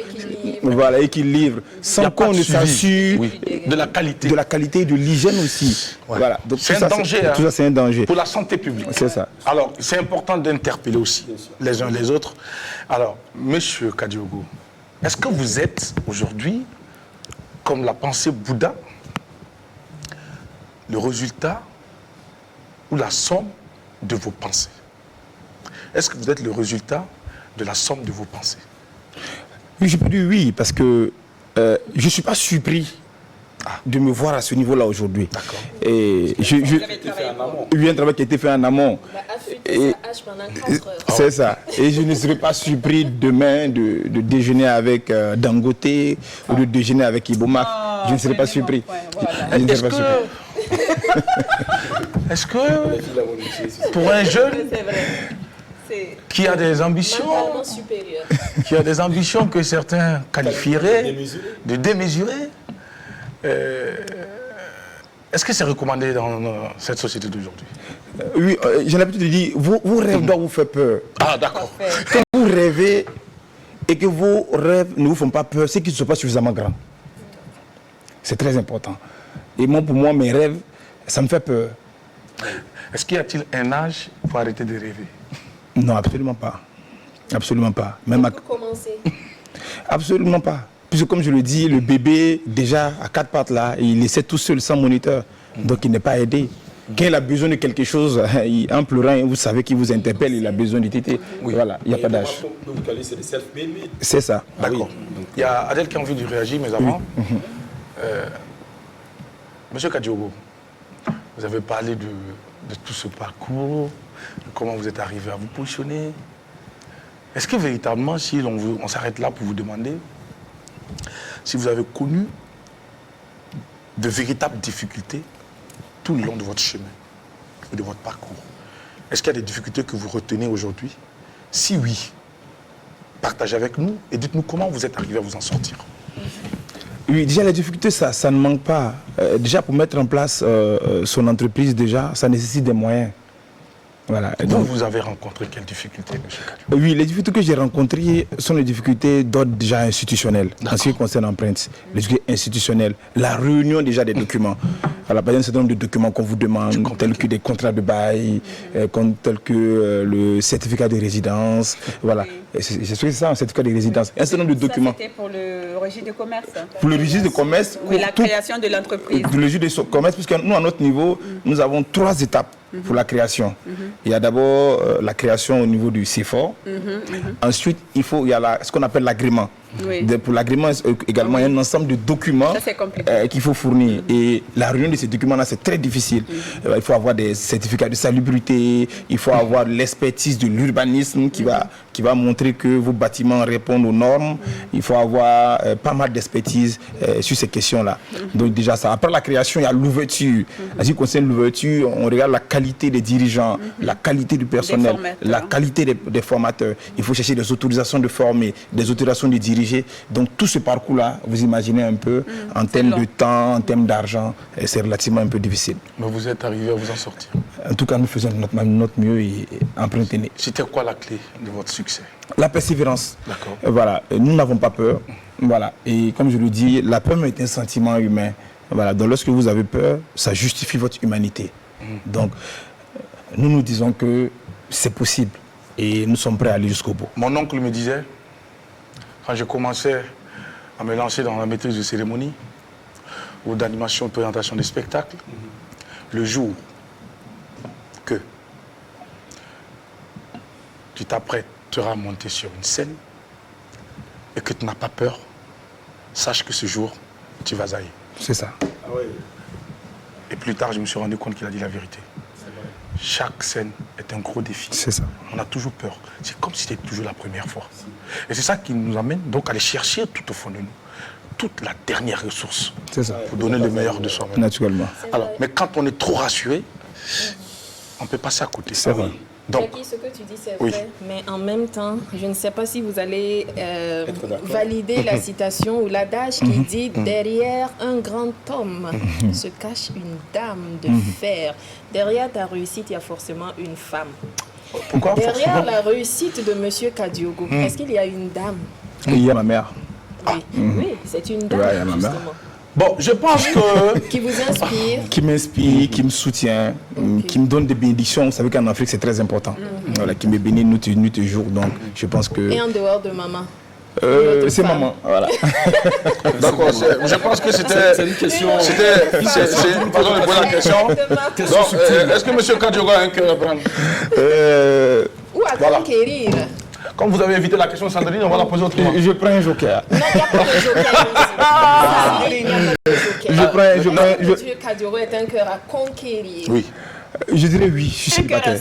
voilà, et qui livrent sans qu'on ne s'assure de la qualité. De la qualité et de l'hygiène aussi. Ouais. Voilà. Donc c'est un danger. Tout ça, c'est un danger. Pour la santé publique. C'est ça. Alors, c'est important d'interpeller aussi les uns les autres. Alors, Monsieur Kadiogo, est-ce que vous êtes aujourd'hui, comme l'a pensé Bouddha, le résultat ou la somme de vos pensées? Est-ce que vous êtes le résultat de la somme de vos pensées? Oui, je peux dire oui, parce que je ne suis pas surpris de me voir à ce niveau-là aujourd'hui. D'accord. Et il y a un travail qui a été fait en amont. C'est ça. Et je ne serai pas surpris demain de déjeuner avec Dangote ou de déjeuner avec Iboma. Je ne serai pas surpris. Est-ce que pour un jeune qui a des ambitions, que certains qualifieraient de démesurées, est-ce que c'est recommandé dans cette société d'aujourd'hui? Oui, j'ai l'habitude de dire, vos rêves doivent vous faire peur. Ah, d'accord. Quand vous rêvez et que vos rêves ne vous font pas peur, c'est qu'ils ne sont pas suffisamment grands. C'est très important. Et moi, pour moi, mes rêves, ça me fait peur. Est-ce qu'il y a-t-il un âge pour arrêter de rêver? Non, absolument pas. Absolument pas. Même commencer. Absolument pas. Puisque comme je le dis, le bébé, déjà à 4 pattes là, il essaie tout seul sans moniteur. Donc il n'est pas aidé. Quand il a besoin de quelque chose, en pleurant, vous savez qu'il vous interpelle, il a besoin de tété. Oui. Voilà, il n'y a pas d'âge. C'est ça. D'accord. Il y a Adèle qui a envie de réagir, mais avant, Monsieur Kadiogo, vous avez parlé de tout ce parcours, de comment vous êtes arrivé à vous positionner. Est-ce que véritablement, si on s'arrête là pour vous demander, si vous avez connu de véritables difficultés tout le long de votre chemin et de votre parcours, est-ce qu'il y a des difficultés que vous retenez aujourd'hui? Si oui, partagez avec nous et dites-nous comment vous êtes arrivé à vous en sortir. Oui, déjà les difficultés, ça ne manque pas. Déjà pour mettre en place son entreprise, déjà, ça nécessite des moyens. Voilà. Et donc vous avez rencontré quelles difficultés, M. Kadiogo? Oui, les difficultés que j'ai rencontrées sont les difficultés d'ordre déjà institutionnel, en ce qui concerne l'empreinte. Les difficultés institutionnelles, la réunion déjà des documents. Alors, par exemple, un certain nombre de documents qu'on vous demande, tels que des contrats de bail, tels que le certificat de résidence. Voilà. C'est ça, un certificat de résidence. Un certain nombre de documents. C'était pour le registre de commerce. Pour le registre de commerce, Oui, la création de l'entreprise. Le registre de commerce, puisque nous, à notre niveau, nous avons 3 étapes pour la création. Il y a d'abord la création au niveau du CFOR. Ensuite, il y a ce qu'on appelle l'agrément. Oui. Pour l'agrément, également, il y a un ensemble de documents qu'il faut fournir. Et la réunion de ces documents-là, c'est très difficile. Il faut avoir des certificats de salubrité, il faut avoir l'expertise de l'urbanisme qui va montrer que vos bâtiments répondent aux normes. Il faut avoir pas mal d'expertise sur ces questions-là. Donc déjà ça. Après la création, il y a l'ouverture. En ce qui concerne l'ouverture, on regarde la qualité des dirigeants, la qualité du personnel, la qualité des formateurs. Il faut chercher des autorisations de former, des autorisations de diriger. Donc tout ce parcours-là, vous imaginez un peu, en termes de temps, en termes d'argent, c'est relativement un peu difficile. Mais vous êtes arrivé à vous en sortir. En tout cas, nous faisons notre mieux et emprunter. C'était quoi la clé de votre succès? La persévérance. D'accord. Voilà, nous n'avons pas peur. Voilà, et comme je le dis, la peur est un sentiment humain. Voilà, donc lorsque vous avez peur, ça justifie votre humanité. Donc, nous disons que c'est possible et nous sommes prêts à aller jusqu'au bout. Mon oncle me disait, quand je commençais à me lancer dans la maîtrise de cérémonie ou d'animation, de présentation des spectacles, le jour que tu t'apprêteras à monter sur une scène et que tu n'as pas peur, sache que ce jour, tu vas ailler. C'est ça. Et plus tard, je me suis rendu compte qu'il a dit la vérité. Chaque scène est un gros défi. C'est ça. On a toujours peur. C'est comme si c'était toujours la première fois. Et c'est ça qui nous amène donc à aller chercher tout au fond de nous toute la dernière ressource pour donner le meilleur de soi-même. Naturellement. Alors, mais quand on est trop rassuré, on peut passer à côté. C'est vrai. Donc, Jackie, ce que tu dis, c'est oui. vrai, mais en même temps, je ne sais pas si vous allez valider la citation ou l'adage qui dit « Derrière un grand homme se cache une dame de fer. Derrière ta réussite, il y a forcément une femme. » Pourquoi Derrière la réussite de M. Kadiogo, est-ce qu'il y a une dame? Il y a ma mère. Oui, c'est une dame, Ouais, il y a ma mère. justement. Bon, je pense que... Qui vous inspire? Qui m'inspire, qui me soutient, qui me donne des bénédictions. Vous savez qu'en Afrique, c'est très important. Voilà, qui me bénit nuit et jour. Donc, je pense que... Et en dehors de maman? C'est maman, voilà. D'accord, je pense que c'était... C'est une question. Pardon de poser la question. Donc, est-ce que M. Kadiogo a un cœur à prendre? Ou à conquérir? Comme vous avez évité la question de Sandrine, on va la poser autrement. Je prends un joker. Non, il n'y a pas de joker. Il n'y a pas de joker. Je Monsieur Kadiogo est un cœur à conquérir. Oui. Je dirais oui, je suis célibataire.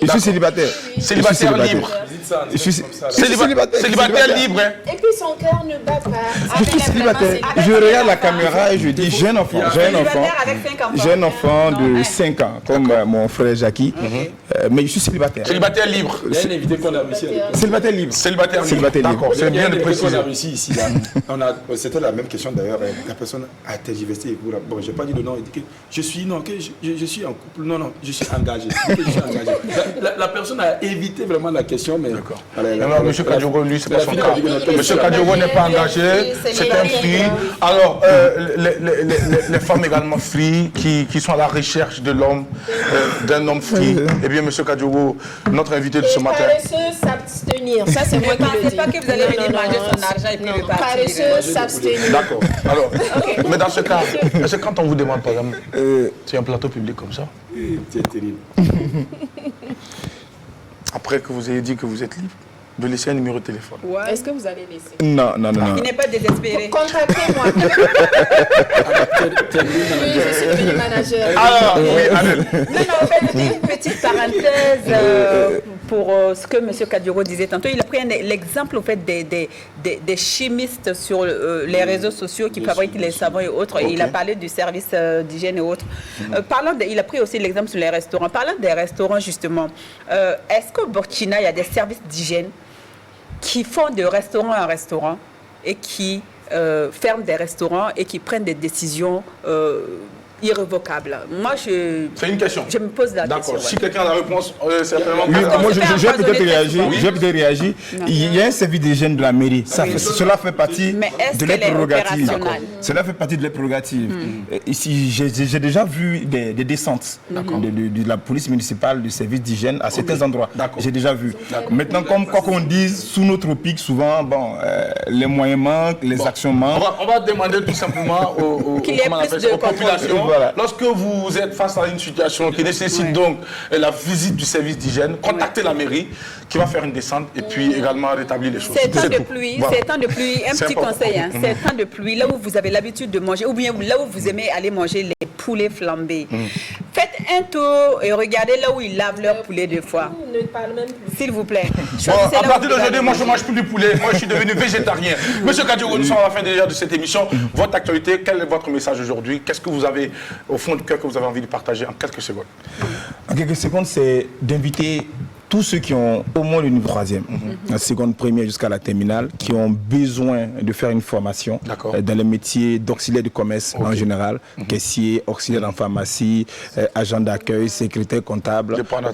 Je suis célibataire. Célibataire libre. Je suis Célibataire libre. Hein. Et puis son cœur ne bat pas. Je suis célibataire. Je regarde la caméra et je dis j'ai un enfant. J'ai un enfant de 5 ans, comme mon frère Jackie. Mais je suis célibataire. Célibataire libre. Il y a un invité qu'on a réussi. Célibataire libre. Célibataire libre. Célibataire libre. D'accord, c'est bien de qu'on préciser. a réussi ici. Là. C'était la même question d'ailleurs. La personne a tergiversé. Bon, je n'ai pas dit le nom. Il dit que je suis en couple. Non, je suis engagé. La personne a évité vraiment la question, mais... D'accord. M. Kadiogo, lui, c'est pas son cas. M. Kadiogo n'est pas engagé, c'est un free. Alors, les femmes également free, qui sont à la recherche de l'homme, d'un homme free. Eh bien, M. Kadiogo, notre invité de ce matin... Paresseux s'abstenir, ça c'est moi qui le dis. Ne pensez pas que vous allez venir manger son argent et puis le partir. Paresseux s'abstenir. D'accord. Alors, mais dans ce cas, est-ce que quand on vous demande, par exemple, c'est un plateau public comme ça, C'est terrible. après que vous ayez dit que vous êtes libre, de laisser un numéro de téléphone. Est-ce que vous allez laisser? Non. Il n'est pas désespéré. Contactez-moi. Oui, je suis mini manager. Alors, oui, allez. Non, en fait, une petite parenthèse pour ce que M. Kadiogo disait tantôt. Il a pris l'exemple en fait, des chimistes sur les réseaux sociaux qui fabriquent les savons et autres. Et il a parlé du service d'hygiène et autres. Il a pris aussi l'exemple sur les restaurants. Parlant des restaurants, justement, est-ce qu'au Burkina, il y a des services d'hygiène qui font de restaurant en restaurant et qui ferment des restaurants et qui prennent des décisions irrévocable. Moi, C'est une question. je me pose la question. D'accord. ouais. Si quelqu'un a la réponse, certainement. Oui, Parce qu'on moi, se fait je vais peut-être empoisonner réagir. très souvent. Je vais peut-être réagir. Il y a un service d'hygiène de la mairie. Cela fait partie Mais est-ce de leurs qu'elle est prérogatives. opérationnelle? Cela fait partie de leurs prérogatives. Ici, j'ai déjà vu des descentes de la police municipale, du service d'hygiène à certains endroits. J'ai déjà vu. Maintenant, comme quoi qu'on dise, sous nos tropiques, souvent, bon, les moyens manquent, les actions manquent. On va demander tout simplement aux populations, Voilà. lorsque vous êtes face à une situation qui nécessite donc la visite du service d'hygiène, contactez la mairie qui va faire une descente et puis également rétablir les choses. C'est temps de tout. pluie, Voilà. c'est temps de pluie. Un C'est petit important. conseil, hein, c'est temps de pluie, là où vous avez l'habitude de manger, ou bien là où vous aimez aller manger les poulets flambés. Faites un tour et regardez là où ils lavent leur poulet deux fois. Ne parle même plus. S'il vous plaît. Bon, Choisissez à là où partir vous d'aujourd'hui, allez moi je ne manger. mange plus du poulet. Moi je suis devenu végétarien. Monsieur Kadiogo, nous sommes à la fin déjà de cette émission. Votre actualité, quel est votre message aujourd'hui? Qu'est-ce que vous avez au fond du cœur que vous avez envie de partager en quelques secondes? En quelques secondes, c'est d'inviter tous ceux qui ont au moins le niveau 3e, la seconde, première jusqu'à la terminale, qui ont besoin de faire une formation dans les métiers d'auxiliaire de commerce en général, caissier, auxiliaire en pharmacie, agent d'accueil, secrétaire comptable, de prendre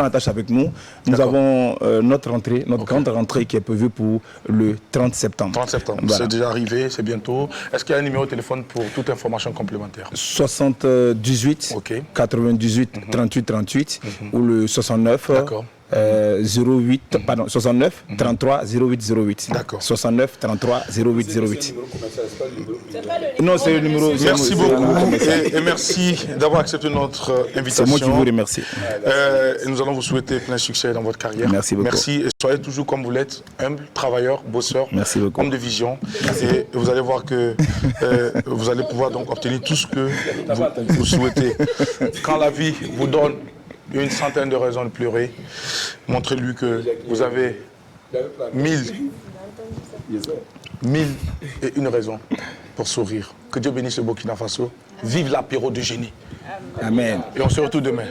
attache avec nous. Nous avons notre rentrée, notre grande rentrée qui est prévue pour le 30 septembre. 30 septembre, Voilà. c'est déjà arrivé, c'est bientôt. Est-ce qu'il y a un numéro de téléphone pour toute information complémentaire? 78 98 38 38 ou le 69 08 pardon 69 33 08 08. D'accord. 69 33 08 08. Non, c'est le numéro. Merci beaucoup et merci d'avoir accepté notre invitation. C'est moi qui vous remercie. Et nous allons vous souhaiter plein succès dans votre carrière. Merci beaucoup. Merci et soyez toujours comme vous l'êtes, humble, travailleur, bosseur, Merci beaucoup. homme de vision. Et vous allez voir que vous allez pouvoir donc obtenir tout ce que vous souhaitez. Quand la vie vous donne une centaine de raisons de pleurer, montrez-lui que vous avez 1001 raisons pour sourire. Que Dieu bénisse le Burkina Faso. Vive l'apéro de génie. Amen. Et on se retrouve demain.